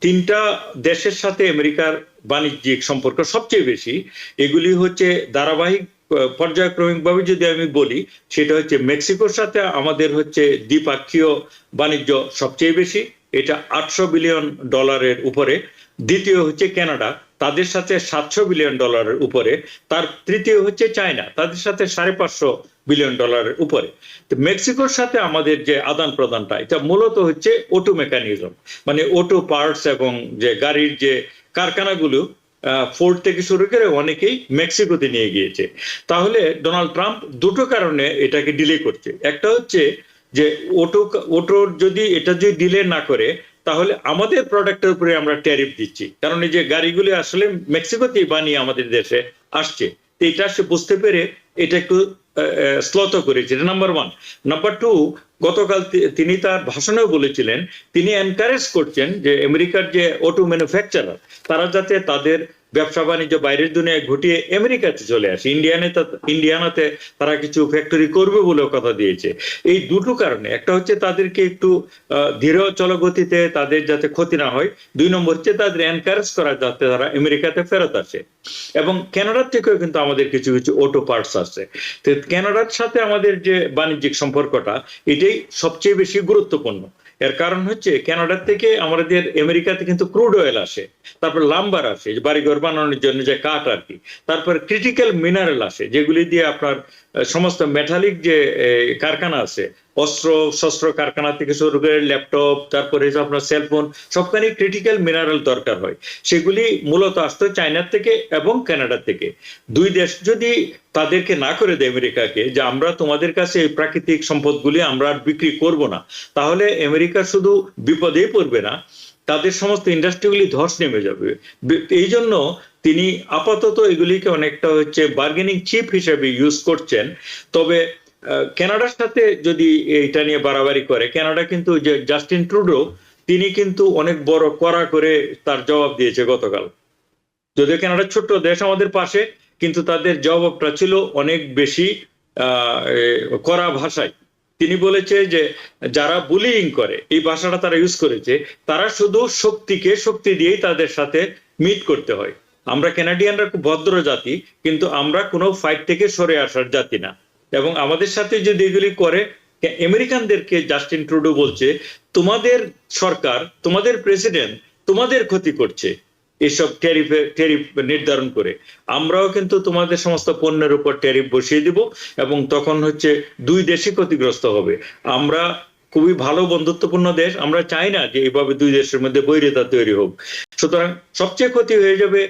3টা দেশের সাথে আমেরিকার বাণিজ্যিক সম্পর্ক সবচেয়ে বেশি, এগুলি হচ্ছে ধারাবাহিক পর্যায়ক্রমিকভাবে যদি আমি বলি, সেটা হচ্ছে মেক্সিকোর সাথে আমাদের হচ্ছে দ্বিপাক্ষীয় বাণিজ্য সবচেয়ে বেশি, এটা $800 বিলিয়ন উপরে। দ্বিতীয় হচ্ছে কানাডা, তাদের সাথে $700 বিলিয়ন উপরে। তার তৃতীয় হচ্ছে চায়না, তাদের সাথে $550 বিলিয়ন উপরে। তো মেক্সিকোর সাথে আমাদের যে আদান প্রদানটা, এটা মূলত হচ্ছে অটো মেকানিজম, মানে অটো পার্টস, এবং যে গাড়ির যে কারখানাগুলো ফোর্ড থেকে শুরু করে অনেকেই মেক্সিকোতে নিয়ে গিয়েছে। তাহলে ডোনাল্ড ট্রাম্প দুটো কারণে এটাকে ডিলে করছে। একটা হচ্ছে যে অটোর যদি ডিলে না করে, তাহলে আমাদের প্রোডাক্টের উপরে আমরা ট্যারিফ দিচ্ছি, কারণ এই যে গাড়িগুলি আসলে মেক্সিকোতেই বানিয়ে আমাদের দেশে আসছে। তো এটা সে বুঝতে পেরে এটা একটু স্লথ করেছে, নাম্বার 1। নাম্বার 2, গতকাল তিনি তার ভাষণেও বলেছিলেন, তিনি এনকারেজ করছেন যে আমেরিকার যে অটো ম্যানুফ্যাকচারার, তারা যাতে তাদের ব্যবসা বাণিজ্য বাইরের দুনিয়ায় ঘটিয়ে আমেরিকাতে চলে আসে, ইন্ডিয়ানাতে তারা কিছু ফ্যাক্টরি করবে বলেও কথা দিয়েছে। এই দুটো কারণে, একটা হচ্ছে তাদেরকে একটু ধীর চলগতিতে, তাদের যাতে ক্ষতি না হয়। 2 নম্বর হচ্ছে তাদের এনকারেজ করা যাতে তারা আমেরিকাতে ফেরত আসে। এবং কানাডার থেকেও কিন্তু আমাদের কিছু কিছু অটো পার্টস আছে। তো কানাডার সাথে আমাদের যে বাণিজ্যিক সম্পর্কটা, এটাই সবচেয়ে বেশি গুরুত্বপূর্ণ। এর কারণ হচ্ছে কানাডার থেকে আমাদের আমেরিকাতে কিন্তু ক্রুড অয়েল আসে, তারপর লাম্বার আসে, বাড়িঘর বানানোর জন্য যে কাঠ আর কি, তারপর ক্রিটিক্যাল মিনারেল আসে, যেগুলি দিয়ে আপনার সমস্ত মেটালিক যে কারখানা আছে, অস্ত্র শস্ত্র কারখানা থেকে শুরু করে ল্যাপটপ, তারপরে আপনার সেলফোন, সবখানে ক্রিটিক্যাল মিনারেল দরকার হয়। সেগুলি মূলত আসতো চায়নার থেকে এবং কানাডার থেকে। 2 দেশ যদি তাদেরকে না করে দেয় আমেরিকাকে, যে আমরা তোমাদের কাছে এই প্রাকৃতিক সম্পদগুলি আমরা আর বিক্রি করব না, তাহলে আমেরিকা শুধু বিপদেই পড়বে না, তাদের সমস্ত ইন্ডাস্ট্রিগুলি ধস নেমে যাবে। এই জন্য তিনি আপাতত এগুলিকে অনেকটা হচ্ছে বার্গেনিং চিপ হিসেবে ইউজ করছেন। তবে কানাডার সাথে যদি এটা নিয়ে বাড়াবাড়ি করে, কানাডা কিন্তু যে জাস্টিন ট্রুডো, তিনি কিন্তু অনেক বড় কড়া করে তার জবাব দিয়েছে গতকাল। যদিও কানাডা ছোট্ট দেশ আমাদের পাশে, কিন্তু তাদের জবাবটা ছিল অনেক বেশি কড়া ভাষায়। তিনি বলেছে যে যারা বুলিং করে, এই ভাষাটা তারা ইউজ করেছে, তারা শুধু শক্তিকে শক্তি দিয়েই তাদের সাথে মিট করতে হয়। আমরা কানাডিয়ানরা খুব ভদ্র জাতি, কিন্তু আমরা কোনো ফাইট থেকে সরে আসার জাতি না। এবং আমাদের সাথে যদি এগুলি করে, আমেরিকানদেরকে জাস্টিন ট্রুডো বলছে তোমাদের সরকার, তোমাদের প্রেসিডেন্ট তোমাদের ক্ষতি করছে এসব ট্যারিফ নির্ধারণ করে। আমরাও কিন্তু তোমাদের সমস্ত পণ্যের উপর ট্যারিফ বসিয়ে দিব, এবং তখন হচ্ছে দুই দেশই ক্ষতিগ্রস্ত হবে। আমরা খুবই ভালো বন্ধুত্বপূর্ণ দেশ, আমরা চাই না যে এইভাবে দুই দেশের মধ্যে বৈরিতা তৈরি হোক। সুতরাং সবচেয়ে ক্ষতি হয়ে যাবে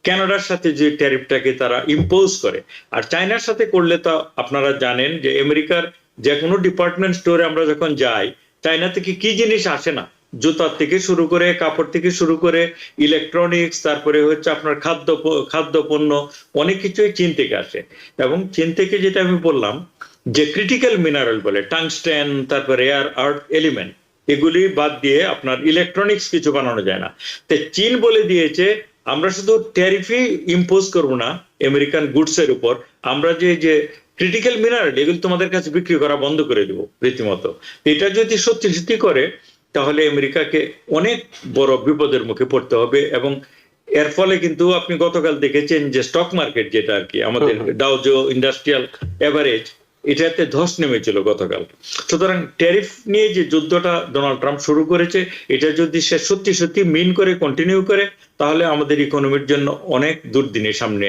কানাডার সাথে যে ট্যারিফটাকে তারা ইম্পোজ করে। আর চায়নার সাথে করলে তো আপনারা জানেন যে আমেরিকার যে কোনো ডিপার্টমেন্ট স্টোরে আমরা যখন যাই, চায়না থেকে কি জিনিস আসে না, জুতার থেকে শুরু করে, কাপড় থেকে শুরু করে, ইলেকট্রনিক্স, তারপরে হচ্ছে আপনার খাদ্য পণ্য, অনেক কিছুই চীন থেকে আসে। এবং চীন থেকে যেটা আমি বললাম যে ক্রিটিক্যাল মিনারেল বলে টাংস্টেন, তারপরে রেয়ার আর্থ এলিমেন্ট, এগুলি বাদ দিয়ে আপনার ইলেকট্রনিক্স কিছু বানানো যায় না। তো চীন বলে দিয়েছে আমরা শুধু ট্যারিফই ইম্পোজ করবো না আমেরিকান গুডস এর উপর, আমরা যে ক্রিটিক্যাল মিনারেল এগুলো তোমাদের কাছে বিক্রি করা বন্ধ করে দেবো রীতিমতো। এটা যদি সত্যি করে, তাহলে আমেরিকাকে অনেক বড় বিপদের মুখে পড়তে হবে। এবং এর ফলে কিন্তু আপনি গতকাল দেখেছেন যে স্টক মার্কেট, যেটা আর কি আমাদের ডাও ইন্ডাস্ট্রিয়াল এভারেজ, এটাতে ধস নেমেছিল গতকাল। সুতরাং ট্যারিফ নিয়ে যে যুদ্ধটা ডোনাল্ড ট্রাম্প শুরু করেছে, এটা যদি সে সত্যি মিন করে কন্টিনিউ করে, তাহলে আমাদের ইকোনমির জন্য অনেক দুর্দিনের সামনে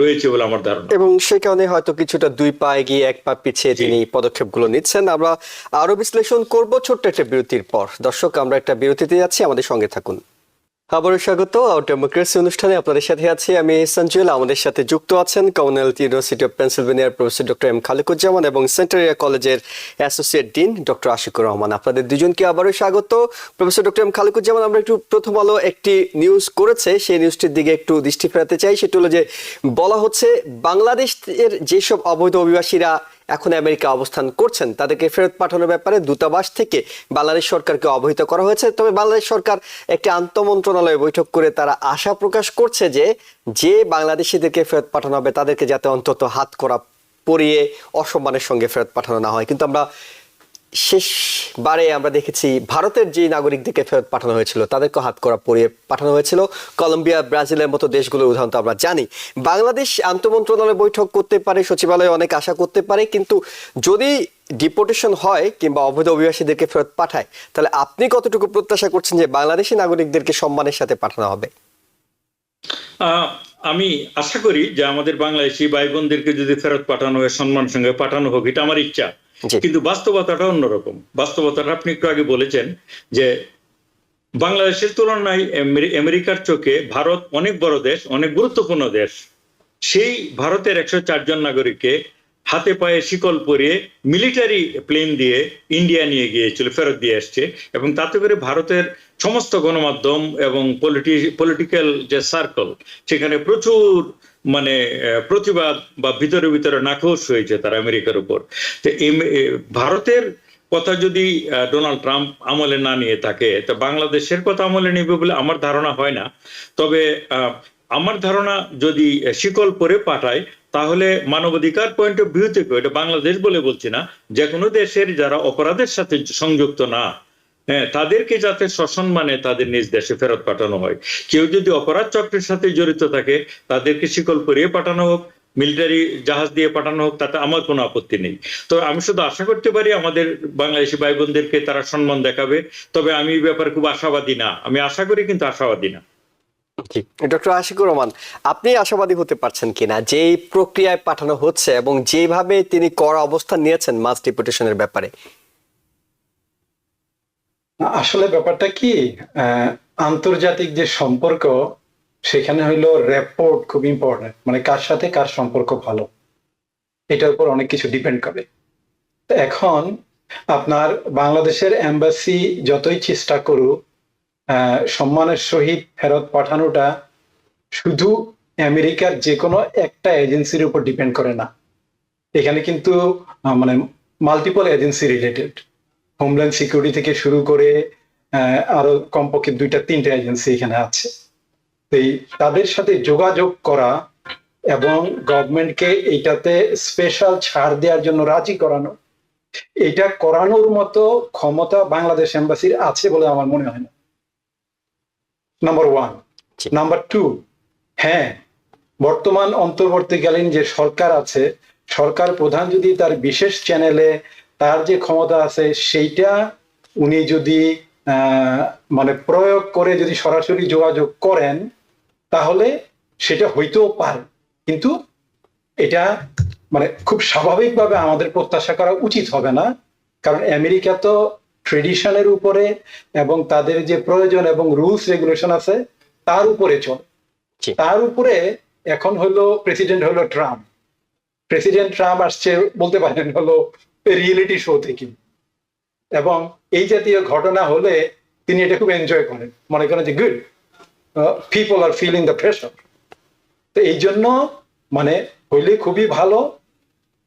রয়েছে বলে আমার ধারণা। এবং সে কারণে হয়তো কিছুটা দুই পা এগিয়ে এক পা পিছিয়ে তিনি পদক্ষেপগুলো নিচ্ছেন। আমরা আরো বিশ্লেষণ করব ছোট্ট একটা বিরতির পর। দর্শক, আমরা একটা বিরতিতে যাচ্ছি, আমাদের সঙ্গে থাকুন। আবারও স্বাগত আউট ডেমোক্রেসি অনুষ্ঠানে, আপনাদের সাথে আছি আমি সঞ্জুয়েল। আমাদের সাথে যুক্ত আছেন কমনওয়েলথ ইউনিভার্সিটি অফ পেনসিলভেনিয়ার প্রফেসর ডক্টর এম খালেকুজ্জামান এবং সেন্টারিয়া কলেজের associate dean doctor Ashikur Rahman. আপনাদের দুজনকে আবারও স্বাগত। প্রফেসর ডক্টর এম খালেকুজ্জামান, আমরা একটু প্রথম আলো একটি নিউজ করেছে, সেই নিউজটির দিকে একটু দৃষ্টি ফেরাতে চাই। সেটা হলো যে বলা হচ্ছে বাংলাদেশের যেসব অবৈধ অভিবাসীরা এখন আমেরিকা অবস্থান করছেন, তাদেরকে ফেরত পাঠানোর ব্যাপারে দূতাবাস থেকে বাংলাদেশ সরকারকে অবহিত করা হয়েছে। তবে বাংলাদেশ সরকার একটি আন্তঃমন্ত্রণালয় বৈঠক করে তারা আশা প্রকাশ করছে যে বাংলাদেশিদেরকে ফেরত পাঠানো হবে তাদেরকে যাতে অন্তত হাত করা পরিয়ে অসম্মানের সঙ্গে ফেরত পাঠানো না হয়। কিন্তু আমরা শেষবারে আমরা দেখেছি ভারতের যে নাগরিকদেরকে ফেরত পাঠানো হয়েছিল তাদেরকে হাত করা পরিয়ে পাঠানো হয়েছিল। কলম্বিয়া, ব্রাজিলের মতো দেশগুলোর উদাহরণ তো আমরা জানি। বাংলাদেশ আন্তঃমন্ত্রণালয় বৈঠক করতে পারে, সচিবালয়ে অনেক আশা করতে পারে, কিন্তু যদি ডিপোর্টেশন হয় কিংবা অবৈধ অভিবাসীদেরকে ফেরত পাঠায়, তাহলে আপনি কতটুকু প্রত্যাশা করছেন যে বাংলাদেশি নাগরিকদেরকে সম্মানের সাথে পাঠানো হবে? আমি আশা করি যে আমাদের বাংলাদেশি ভাই বোনদেরকে যদি ফেরত পাঠানো হয়, সম্মানের সঙ্গে পাঠানো হোক, এটা আমার ইচ্ছা। কিন্তু বাস্তবতাটা অন্যরকম। বাস্তবতাটা আপনি একটু আগে বলেছেন যে বাংলাদেশের তুলনায় আমেরিকার চোখে ভারত অনেক বড় দেশ, অনেক গুরুত্বপূর্ণ দেশ। সেই ভারতের 104 জন নাগরিককে হাতে পায়ে শিকল পরিয়ে মিলিটারি প্লেন দিয়ে ইন্ডিয়া নিয়ে গিয়েছিল, ফেরত দিয়ে আসছে। এবং তাতে করে ভারতের সমস্ত গণমাধ্যম এবং পলিটিক্যাল যে সার্কেল, সেখানে প্রচুর প্রতিবাদ বা ভিতরে নাখোশ হয়েছে তার আমেরিকার উপর। তো ভারতের কথা যদি ডোনাল্ড ট্রাম্প আমলে না নিয়ে থাকে, তো বাংলাদেশের কথা আমলে নেবে বলে আমার ধারণা হয় না। তবে আমার ধারণা যদি শিকল পরে পাঠায়, তাহলে মানবাধিকার পয়েন্ট অফ ভিউ থেকে, এটা বাংলাদেশ বলে বলছি না, যে কোনো দেশের যারা অপরাধের সাথে সংযুক্ত না, হ্যাঁ, তাদেরকে যাতে সসম্মানে তাদের নিজ দেশে ফেরত পাঠানো হয়। কেউ যদি অপরাধ চক্রের সাথে জড়িত থাকে, তাদেরকে শিকল পরিয়ে পাঠানো হোক, মিলিটারি জাহাজ দিয়ে পাঠানো হোক, তাতে আমার কোনো আপত্তি নেই। তো আমি শুধু আশা করতে পারি আমাদের বাংলাদেশি ভাই বোনদেরকে তারা সম্মান দেখাবে। তবে আমি এই ব্যাপারে খুব আশাবাদী না। আমি আশা করি কিন্তু আশাবাদী না। ডক্টর আশিকুর রহমান, আপনি আশাবাদী হতে পারছেন কিনা যে প্রক্রিয়ায় পাঠানো হচ্ছে এবং যেভাবে তিনি কড়া অবস্থান নিয়েছেন মাস ডিপোর্টেশনের ব্যাপারে? আসলে ব্যাপারটা কি, আন্তর্জাতিক যে সম্পর্ক, সেখানে হইলো রেপোর্ট খুব ইম্পর্টেন্ট। মানে কার সাথে কার সম্পর্ক ভালো, এটার উপর অনেক কিছু ডিপেন্ড করে। তো এখন আপনার বাংলাদেশের এম্বাসি যতই চেষ্টা করুক, সম্মানের সহিত ফেরত পাঠানোটা শুধু আমেরিকার যে কোনো একটা এজেন্সির উপর ডিপেন্ড করে না। এখানে কিন্তু মানে multiple agency related, homeland security থেকে শুরু করে আরো কমপক্ষে 2-3টে এজেন্সি এখানে আছে। এই তাদের সাথে যোগাযোগ করা এবং গভর্নমেন্টকে এইটাতে স্পেশাল ছাড় দেওয়ার জন্য রাজি করানো, এটা করানোর মতো ক্ষমতা বাংলাদেশ এম্বাসির আছে বলে আমার মনে হয় না। Number one. জি। নাম্বার টু, হ্যাঁ, বর্তমান অন্তর্বর্তীকালীন যে সরকার আছে, সরকার প্রধান যদি তার বিশেষ চ্যানেলে তার যে ক্ষমতা আছে সেইটা উনি যদি মানে প্রয়োগ করে যদি সরাসরি যোগাযোগ করেন তাহলে সেটা হইতেও পারে, কিন্তু এটা মানে খুব স্বাভাবিকভাবে আমাদের প্রত্যাশা করা উচিত হবে না। কারণ আমেরিকা তো ট্রেডিশনের উপরে এবং তাদের যে প্রয়োজন এবং রুলস রেগুলেশন আছে তার উপরে চলে। জি। তার উপরে এখন হলো প্রেসিডেন্ট হলো ট্রাম্প। প্রেসিডেন্ট ট্রাম্প আসছে বলতে পারেন হলো রিয়েলিটি শো থেকে, এবং এই জাতীয় ঘটনা হলে তিনি এটা খুব এনজয় করেন, মনে করেন যে good, people are feeling the pressure. তো এই জন্য মানে হইলে খুবই ভালো।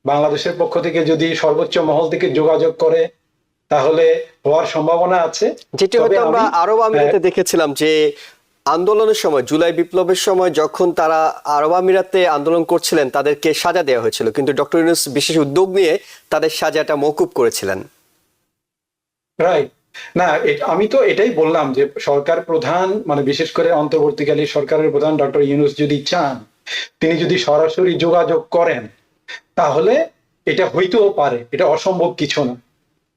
বাংলাদেশের পক্ষ থেকে যদি সর্বোচ্চ মহল থেকে যোগাযোগ করে তাহলে হওয়ার সম্ভাবনা আছে। যেটি হয়তো আমরা আরব আমিরাতে দেখেছিলাম যে আন্দোলনের সময়, জুলাই বিপ্লবের সময় যখন তারা আরব আমিরাতে আন্দোলন করছিলেন তাদেরকে সাজা দেওয়া হয়েছিল, কিন্তু ডক্টর ইউনূস বিশেষ উদ্যোগ নিয়ে তাদের সাজাটা মওকুফ করেছিলেন। রাইট। না, আমি তো এটাই বললাম যে সরকার প্রধান মানে বিশেষ করে অন্তর্বর্তীকালীন সরকারের প্রধান ডক্টর ইউনূস যদি চান, তিনি যদি সরাসরি যোগাযোগ করেন তাহলে এটা হইতেও পারে, এটা অসম্ভব কিছু না।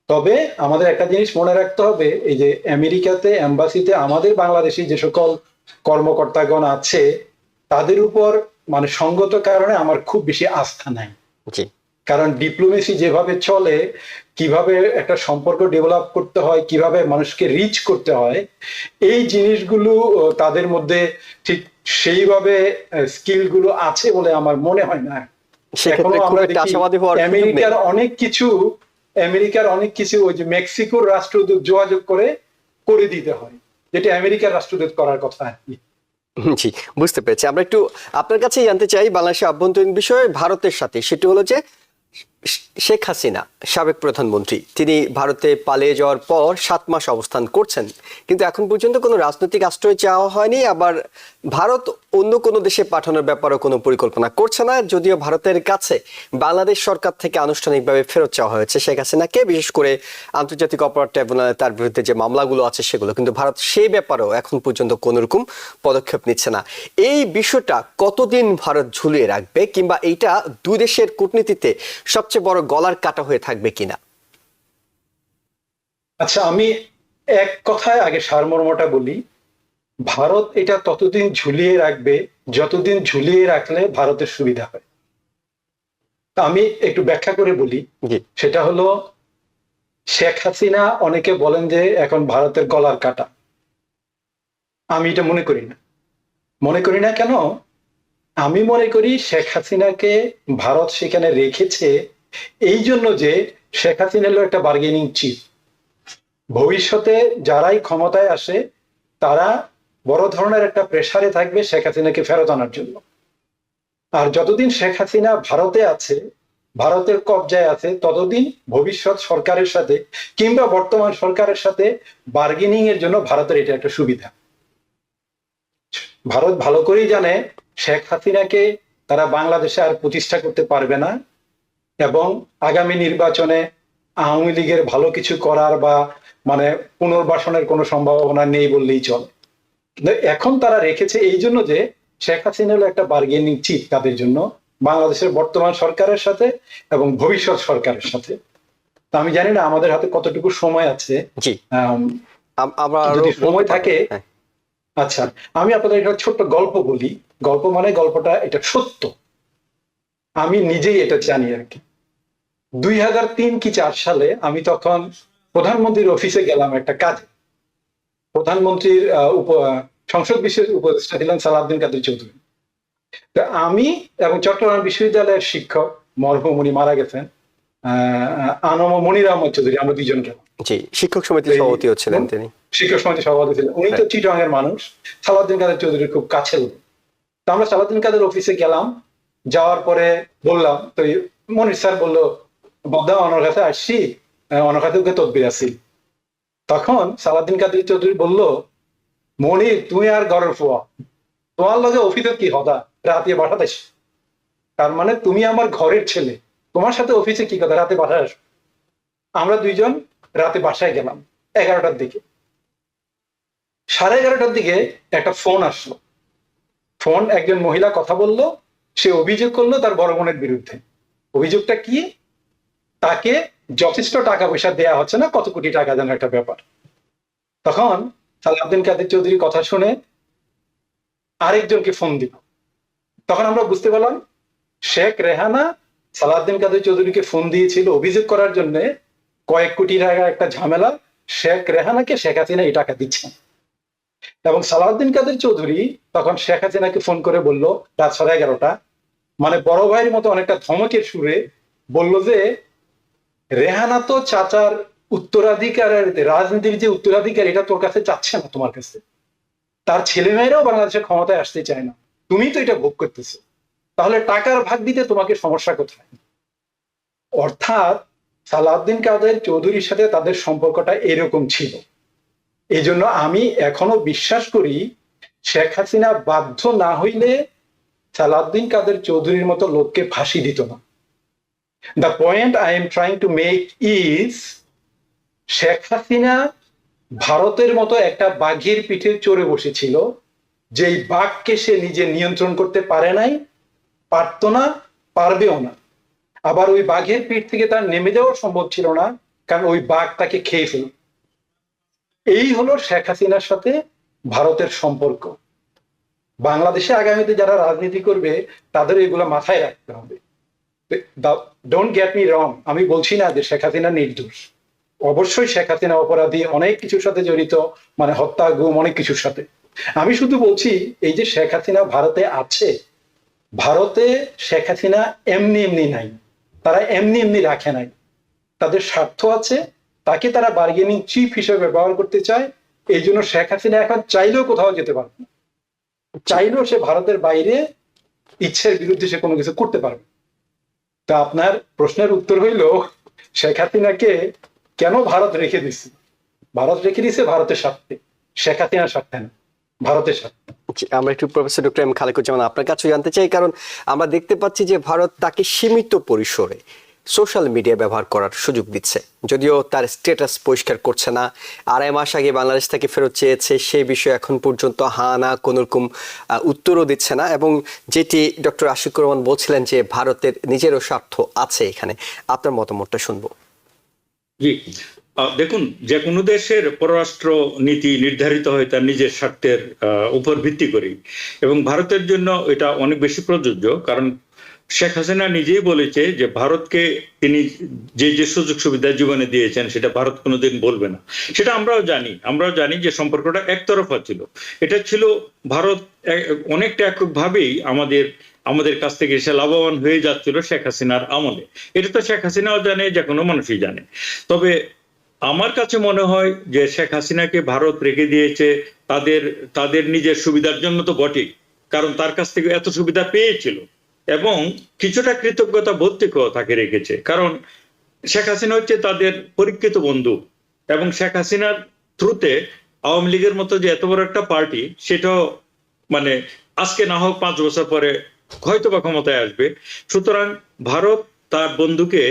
তবে আমাদের একটা জিনিস মনে রাখতে হবে, এই যে আমেরিকাতে এম্বাসিতে আমাদের বাংলাদেশি যে সকল কর্মকর্তাগণ আছে তাদের উপর মানে সঙ্গত কারণে আমার খুব বেশি আস্থা নাই। জি। কারণ ডিপ্লোমেসি যেভাবে চলে, কিভাবে একটা সম্পর্ক ডেভেলপ করতে হয়, কিভাবে মানুষকে রিচ করতে হয়, এই জিনিসগুলো তাদের মধ্যে ঠিক সেইভাবে স্কিল গুলো আছে বলে আমার মনে হয় না। সেক্ষেত্রে খুব একটা আশাবাদী হওয়ার সুযোগ নেই। আমেরিকার অনেক কিছু ওই যে মেক্সিকোর রাষ্ট্রদূত যোগাযোগ করে দিতে হয়, যেটা আমেরিকার রাষ্ট্রদূত করার কথা আর কি। জি, বুঝতে পেরেছি। আমরা একটু আপনার কাছে জানতে চাই বাংলাদেশের আভ্যন্তরীণ বিষয়ে ভারতের সাথে, সেটি হলো যে শেখ হাসিনা সাবেক প্রধানমন্ত্রী, তিনি ভারতে পালিয়ে যাওয়ার পর 7 মাস অবস্থান করছেন, কিন্তু এখন পর্যন্ত কোনো রাজনৈতিক আশ্রয় চাওয়া হয়নি। আবার ভারত অন্য কোনো দেশে পাঠানোর ব্যাপারে কোনো পরিকল্পনা করছে না, যদিও ভারতের কাছে বাংলাদেশ সরকার থেকে আনুষ্ঠানিকভাবে ফেরত চাওয়া হয়েছে শেখ হাসিনাকে, বিশেষ করে আন্তর্জাতিক অপরাধ ট্রাইব্যুনালে তার বিরুদ্ধে যে মামলাগুলো আছে সেগুলো, কিন্তু ভারত সেই ব্যাপারেও এখন পর্যন্ত কোনো রকম পদক্ষেপ নিচ্ছে না। এই বিষয়টা কতদিন ভারত ঝুলিয়ে রাখবে, কিংবা এইটা দুই দেশের কূটনীতিতে সবচেয়ে বড় গলার কাটা হয়ে থাকবে কিনা? আচ্ছা, আমি এক কথায় আগে সারমর্মটা বলি। ভারত এটা ততদিন ঝুলিয়ে রাখবে যতদিন ঝুলিয়ে রাখলে ভারতের সুবিধা হয়। আমি একটু ব্যাখ্যা করে বলি। সেটা হলো, শেখ হাসিনা অনেকে বলেন যে এখন ভারতের গলার কাটা। আমি এটা মনে করি না। মনে করি না কেন? আমি মনে করি শেখ হাসিনাকে ভারত সেখানে রেখেছে এই জন্য যে শেখ হাসিনা হলো একটা বার্গেনিং চিপ। ভবিষ্যতে যারাই ক্ষমতায় আসে তারা বড় ধরনের একটা প্রেসারে থাকবে শেখ হাসিনাকে ফেরত আনার জন্য। আর যতদিন শেখ হাসিনা ভারতে আছে, ভারতের কবজায় আছে, ততদিন ভবিষ্যৎ সরকারের সাথে কিংবা বর্তমান সরকারের সাথে বার্গেনিং এর জন্য ভারতের এটা একটা সুবিধা। ভারত ভালো করেই জানে শেখ হাসিনাকে তারা বাংলাদেশে আর প্রতিষ্ঠা করতে পারবে না, এবং আগামী নির্বাচনে আওয়ামী লীগের ভালো কিছু করার বা মানে পুনর্বাসনের কোনো সম্ভাবনা নেই বললেই চলে। এখন তারা রেখেছে এই জন্য যে শেখ হাসিনা হলো একটা বার্গেনিং চিপ তাদের জন্য, বাংলাদেশের বর্তমান সরকারের সাথে এবং ভবিষ্যৎ সরকারের সাথে। তো আমি জানি না আমাদের হাতে কতটুকু সময় আছে। যদি সময় থাকে, আচ্ছা, আমি আপনাদের একটা ছোট্ট গল্প বলি। গল্প মানে গল্পটা এটা সত্য, আমি নিজেই এটা জানি আর কি। 2003 কি 4 সালে আমি তখন প্রধানমন্ত্রীর অফিসে গেলাম একটা কাজে। প্রধানমন্ত্রীর সংসদ বিষয়ের উপদেষ্টা ছিলেন সালাউদ্দিন কাদের চৌধুরী। আমি এবং চট্টগ্রাম বিশ্ববিদ্যালয়ের শিক্ষক মরহুম, উনি মারা গেছেন, আনম মনির আহমদ চৌধুরী, আমরা দুইজন গেলাম। শিক্ষক সমিতির সভাপতিও ছিলেন তিনি। শিক্ষক সমিতির সভাপতি ছিলেন উনি। তো চিটগাং এর মানুষ, সালাউদ্দিন কাদের চৌধুরীর খুব কাছের লোক। তো আমরা সালাউদ্দিন কাদের অফিসে গেলাম। যাওয়ার পরে বললাম, তো মনির স্যার বললো, বদ্দা অনার কাছে আসছি, অনার কাছে ওকে তদবির আছি। তখন সালাউদ্দিন কাদের চৌধুরী বলল, মনির তুমি আর ঘরের ফোয়া, তোমার লগে অফিসে কি হদা রাতে বাসাতে আসো? তার মানে তুমি আমার ঘরের ছেলে, তোমার সাথে অফিসে কি কথা, রাতে বাসায় আসো। আমরা দুইজন রাতে বাসায় গেলাম 11টার দিকে। 11:30টার দিকে একটা ফোন আসলো। ফোন, একজন মহিলা কথা বলল, সে অভিযোগ করলো তার বড় বোনের বিরুদ্ধে। অভিযোগটা কি? তাকে যথেষ্ট টাকা পয়সা দেয়া হচ্ছে না, কত কোটি টাকা যেন একটা ব্যাপার। তখন সালাউদ্দিন কাদের চৌধুরীর কথা শুনে আরেকজনকে ফোন দিল। তখন আমরা বুঝতে পারলাম শেখ রেহানা সালাউদ্দিন কাদের চৌধুরীকে ফোন দিয়েছিল অভিযোগ করার জন্য কয়েক কোটি টাকা একটা ঝামেলা, শেখ রেহানাকে শেখ হাসিনা এই টাকা দিচ্ছেন। এবং সালাউদ্দিন কাদের চৌধুরী তখন শেখ হাসিনাকে ফোন করে বলল রাত 11:30, মানে বড় ভাইয়ের মতো অনেকটা ধমকের সুরে বলল যে রেহানা তো চাচার উত্তরাধিকারের, রাজনীতির যে উত্তরাধিকার এটা তোর কাছে চাচ্ছে না, তোমার কাছে। তার ছেলেমেয়েরাও বাংলাদেশের ক্ষমতায় আসতে চায় না, তুমি তো এটা ভোগ করতেছো, তাহলে টাকার ভাগ দিতে তোমাকে সমস্যা কোথায়? অর্থাৎ সালাউদ্দিন কাদের চৌধুরীর সাথে তাদের সম্পর্কটা এরকম ছিল। এই জন্য আমি এখনো বিশ্বাস করি শেখ হাসিনা বাধ্য না হইলে সালাউদ্দিন কাদের চৌধুরীর মতো লোককে ফাঁসি দিত না। The point I am trying to make is, Sheikh Hasina ভারতের মতো একটা বাঘের পিঠে চড়ে বসেছিল, যেই বাঘকে সে নিজে নিয়ন্ত্রণ করতে পারে নাই, পারতো না, পারবেও না। আবার ওই বাঘের পিঠ থেকে তার নেমে যাওয়া সম্ভব ছিল না, কারণ ওই বাঘ তাকে খেয়ে ফেল। এই হলো শেখ হাসিনার সাথে ভারতের সম্পর্ক। বাংলাদেশে আগামীতে যারা রাজনীতি করবে তাদের এগুলো মাথায় রাখতে হবে। ডোন্ট গেট মি রং, আমি বলছি না যে শেখ হাসিনা নির্দোষ। অবশ্যই শেখ হাসিনা অপরাধী, অনেক কিছুর সাথে জড়িত, মানে হত্যা, গুম, অনেক কিছুর সাথে। আমি শুধু বলছি এই যে শেখ হাসিনা ভারতে আছে, ভারতে শেখ হাসিনা এমনি এমনি নাই, তারা এমনি এমনি রাখে নাই, তাদের স্বার্থ আছে, তাকে তারা বার্গেনিং চিপ হিসেবে ব্যবহার করতে চায়। এই জন্য শেখ হাসিনা এখন চাইলেও কোথাও যেতে পারবে না, চাইলেও সে ভারতের বাইরে ইচ্ছের বিরুদ্ধে সে কোনো কিছু করতে পারবে। তা আপনার প্রশ্নের উত্তর হইল শেখ হাসিনাকে কেন ভারত রেখে দিচ্ছে? ভারত রেখে দিচ্ছে ভারতের স্বার্থে, শেখ হাসিনার স্বার্থে না, ভারতের স্বার্থে। আমরা একটু প্রফেসর ডক্টর এম খালেকুজ্জামান আপনার কাছে জানতে চাই, কারণ আমরা দেখতে পাচ্ছি যে ভারত তাকে সীমিত পরিসরে সোশ্যাল মিডিয়া ব্যবহার করার সুযোগ দিচ্ছে, যদিও তার স্ট্যাটাস পরিষ্কার করছে না। 2.5 মাস আগে বাংলাদেশ থেকে ফেরত চেয়েছে, সেই বিষয়ে এখন পর্যন্ত হা না কোনো রকম উত্তরও দিচ্ছে না। এবং যেটি ডক্টর আশিকুর রহমান বলছিলেন যে ভারতের নিজেরও স্বার্থ আছে এখানে, আপনার মতামতটা শুনবো। জি, দেখুন, যে কোনো দেশের পররাষ্ট্র নীতি নির্ধারিত হয় তার নিজের স্বার্থের উপর ভিত্তি করে, এবং ভারতের জন্য এটা অনেক বেশি প্রযোজ্য। কারণ শেখ হাসিনা নিজেই বলেছে যে ভারতকে তিনি যে যে সুযোগ সুবিধা জীবনে দিয়েছেন সেটা ভারত কোনোদিন বলবে না। সেটা আমরাও জানি যে সম্পর্কটা একতরফা ছিল। এটা ছিল ভারত অনেকটা এককভাবেই আমাদের কাছ থেকে সে লাভবান হয়ে যাচ্ছিল শেখ হাসিনার আমলে। এটা তো শেখ হাসিনাও জানে, যে কোনো মানুষই জানে। তবে আমার কাছে মনে হয় যে শেখ হাসিনাকে ভারত রেখে দিয়েছে তাদের নিজের সুবিধার জন্য তো বটেই, কারণ তার কাছ থেকে এত সুবিধা পেয়েছিল, এবং কিছুটা কৃতজ্ঞতা বোধ থেকেও তাকে রেখেছে। কারণ শেখ হাসিনা হচ্ছে তাদের পরীক্ষিত বন্ধু, এবং শেখ হাসিনার থ্রুতে আওয়ামী লীগের মতো যে এত বড় একটা পার্টি, সেটাও মানে আজকে না হোক 5 বছর পরে হয়তো বা ক্ষমতায় আসবে। সুতরাং ভারত তার বন্ধুকে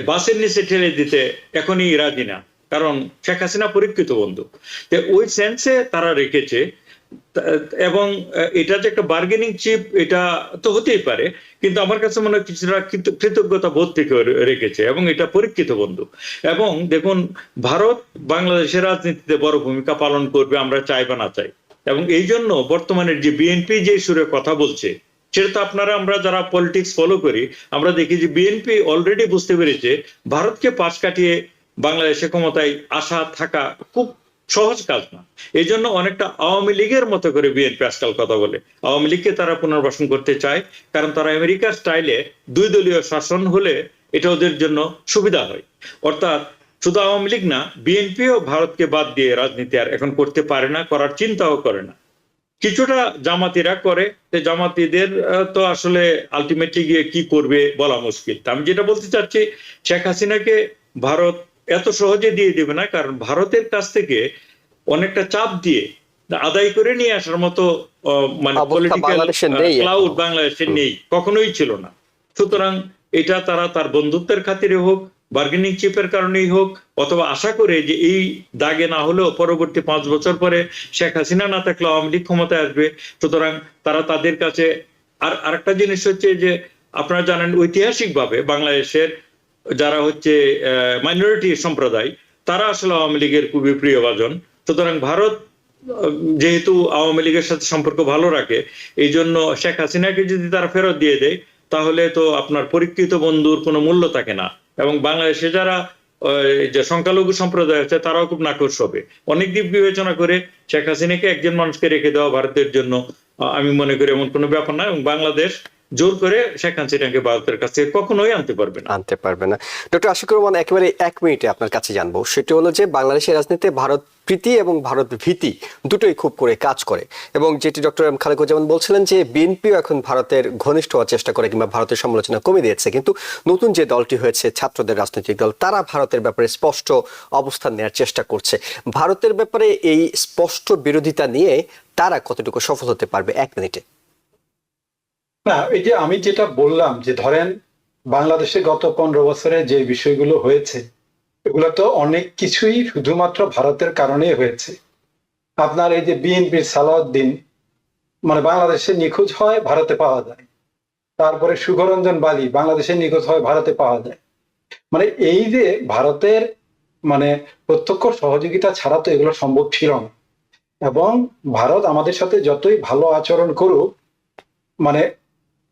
বাসের নিচে ঠেলে দিতে এখনই রাজি না, কারণ শেখ হাসিনা পরীক্ষিত বন্ধু। তো ওই সেন্সে তারা রেখেছে। এবং এটা যে একটা বার্গেনিং চিপ, এটা তো হতেই পারে, কিন্তু আমার কাছে মনে হয় কিছুটা কৃতজ্ঞতা বোধ থেকে রেখেছে, এবং এটা পরীক্ষিত বন্ধু। এবং দেখুন, ভারত বাংলাদেশের রাজনীতিতে বড় ভূমিকা পালন করবে, আমরা চাই বা না চাই। এবং এই জন্য বর্তমানের যে বিএনপি যে সুরে কথা বলছে, সেটা তো আমরা যারা পলিটিক্স ফলো করি, আমরা দেখি যে বিএনপি অলরেডি বুঝতে পেরেছে ভারতকে পাশ কাটিয়ে বাংলাদেশে ক্ষমতায় আসা থাকা খুব সহজ কাজ না। এই জন্য অনেকটা আওয়ামী লীগের মতো করে বিএনপি আজকাল কথা বলে। আওয়ামী লীগকে তারা পুনর্বাসন করতে চায়, কারণ তারা আমেরিকার স্টাইলে 2 দলীয় শাসন হলে এটা ওদের জন্য সুবিধা হয়। অর্থাৎ শুধু আওয়ামী লীগ না, বিএনপিও ভারতকে বাদ দিয়ে রাজনীতি আর এখন করতে পারে না, করার চিন্তাও করে না। কিছুটা জামাতিরা করে, জামাতিদের তো আসলে আলটিমেটলি গিয়ে কি করবে বলা মুশকিল। আমি যেটা বলতে চাচ্ছি, শেখ হাসিনাকে ভারত এত সহজে দিয়ে দেবে না, কারণ ভারতের কাছ থেকে অনেকটা চাপ দিয়ে আদায় করে নিয়ে আসার মতো মানে অবস্থা পলিটিক্যাল বাংলাদেশে নেই ক্লাউড এখনো। বাংলাদেশে নেই, কখনোই ছিল না। সুতরাং এটা তারা তার বন্ধুত্বের খাতিরে হোক, বার্গেনিং চিপের কারণেই হোক, অথবা আশা করে যে এই দাগে না হলেও পরবর্তী 5 বছর পরে শেখ হাসিনা না থাকলে আওয়ামী লীগ ক্ষমতায় আসবে, সুতরাং তারা তাদের কাছে। আর আরেকটা জিনিস হচ্ছে যে আপনারা জানেন ঐতিহাসিকভাবে বাংলাদেশের যারা হচ্ছে মাইনরিটি সম্প্রদায়, তারা আসলে আওয়ামী লীগের খুবই প্রিয়ভাজন। সুতরাং ভারত যেহেতু আওয়ামী লীগের সাথে সম্পর্ক ভালো রাখে, এই জন্য শেখ হাসিনাকে যদি তারা ফেরত দিয়ে দেয়, তাহলে তো আপনার পরীক্ষিত বন্ধুর কোনো মূল্য থাকে না। এবং বাংলাদেশে যারা যে সংখ্যালঘু সম্প্রদায় আছে, তারাও খুব নাকশ হবে। অনেক দিক বিবেচনা করে শেখ হাসিনাকে একজন মানুষকে রেখে দেওয়া ভারতের জন্য আমি মনে করি এমন কোনো ব্যাপার না। এবং বাংলাদেশ জোর করে শেখ হাসিনাকে ভারতের কাছে কখনোই আনতে পারবে না। ডক্টর আশিকুর রহমান, একেবারে 1 মিনিটে আপনার কাছে জানবো, সেটা হলো যে বাংলাদেশের রাজনীতিতে ভারত প্রীতি এবং ভারত ভীতি দুটোই খুব করে কাজ করে, এবং যেটি ডক্টর খালেকুজ্জামান বলছিলেন যে বিএনপিও এখন ভারতের ঘনিষ্ঠ হওয়ার চেষ্টা করে কিংবা ভারতের সমালোচনা কমিয়ে দিয়েছে, কিন্তু নতুন যে দলটি হয়েছে ছাত্রদের রাজনৈতিক দল, তারা ভারতের ব্যাপারে স্পষ্ট অবস্থান নেওয়ার চেষ্টা করছে। ভারতের ব্যাপারে এই স্পষ্ট বিরোধিতা নিয়ে তারা কতটুকু সফল হতে পারবে 1 মিনিটে? না, এই যে আমি যেটা বললাম যে ধরেন বাংলাদেশে গত 15 বছরে যে বিষয়গুলো হয়েছে, এগুলো তো অনেক কিছুই শুধুমাত্র ভারতের কারণেই হয়েছে। আপনার এই যে বিএনপির সালাউদ্দিন মানে বাংলাদেশে নিখোঁজ হয়, ভারতে পাওয়া যায়। তারপরে সুখরঞ্জন বালি বাংলাদেশে নিখোঁজ হয়, ভারতে পাওয়া যায়। মানে এই যে ভারতের মানে প্রত্যক্ষ সহযোগিতা ছাড়া তো এগুলো সম্ভব ছিল না। এবং ভারত আমাদের সাথে যতই ভালো আচরণ করুক, মানে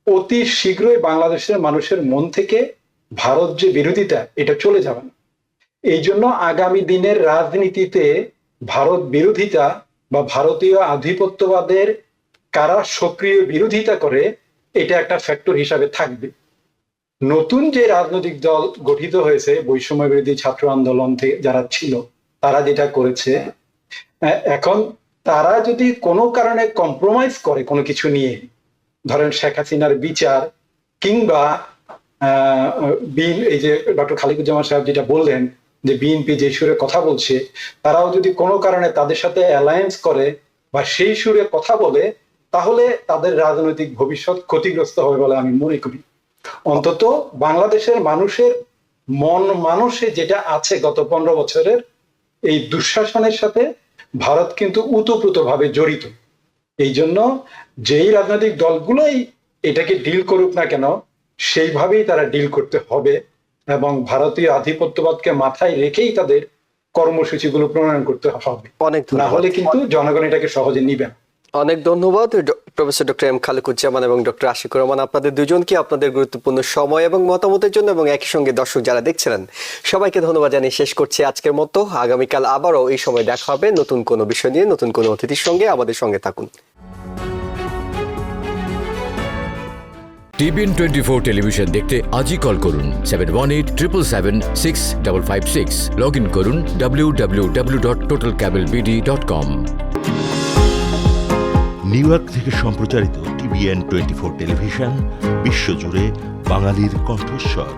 অতি শীঘ্রই বাংলাদেশের মানুষের মন থেকে ভারত যে বিরোধিতা, এটা চলে যাবে না। এই জন্য আগামী দিনের রাজনীতিতে ভারত বিরোধিতা বা ভারতীয় আধিপত্যবাদের কারা সক্রিয় বিরোধিতা করে, এটা একটা ফ্যাক্টর হিসাবে থাকবে। নতুন যে রাজনৈতিক দল গঠিত হয়েছে, বৈষম্য বিরোধী ছাত্র আন্দোলন থেকে যারা ছিল, তারা যেটা করেছে, এখন তারা যদি কোনো কারণে কম্প্রোমাইজ করে কোনো কিছু নিয়ে, ধরেন শেখ হাসিনার বিচার কিংবা এই যে ডক্টর খালিকুজ্জামান সাহেব যেটা বললেন যে বিএনপি যে সুরে কথা বলছে, তারাও যদি কোনো কারণে তাদের সাথে অ্যালায়েন্স করে বা সেই সুরে কথা বলে, তাহলে তাদের রাজনৈতিক ভবিষ্যৎ ক্ষতিগ্রস্ত হবে বলে আমি মনে করি। অন্তত বাংলাদেশের মানুষের মন মানুষে যেটা আছে গত 15 বছরের এই দুঃশাসনের সাথে ভারত কিন্তু ওতপ্রোতভাবে জড়িত। এই জন্য যেই রাজনৈতিক দলগুলোই এটাকে ডিল করুক না কেন, সেইভাবেই তারা ডিল করতে হবে এবং ভারতীয় আধিপত্যবাদকে মাথায় রেখেই তাদের কর্মসূচিগুলো প্রণয়ন করতে হবে। না হলে কিন্তু জনগণ এটাকে সহজে নিবে না। অনেক ধন্যবাদ প্রফেসর ডক্টর এম খালেকুজ্জামান এবং ডক্টর আশিকুর রহমান, আপনাদের দুজনকে আপনাদের গুরুত্বপূর্ণ সময় এবং মতামতের জন্য, এবং একই সঙ্গে দর্শক যারা দেখছিলেন সবাইকে ধন্যবাদ জানিয়ে শেষ করছি আজকের মতো। আগামীকাল আবারও এই সময় দেখা হবে নতুন কোনো বিষয় নিয়ে, নতুন কোনো অতিথির সঙ্গে। আমাদের সঙ্গে থাকুন। টিবিএন 24 টেলিভিশন দেখতে আজই কল করুন 7187776556। লগ ইন করুন www.totalcablebd.com। নিউ ইয়র্ক থেকে সম্প্রচারিত টিবিএন 24 টেলিভিশন বিশ্বজুড়ে বাঙালির কণ্ঠস্বর।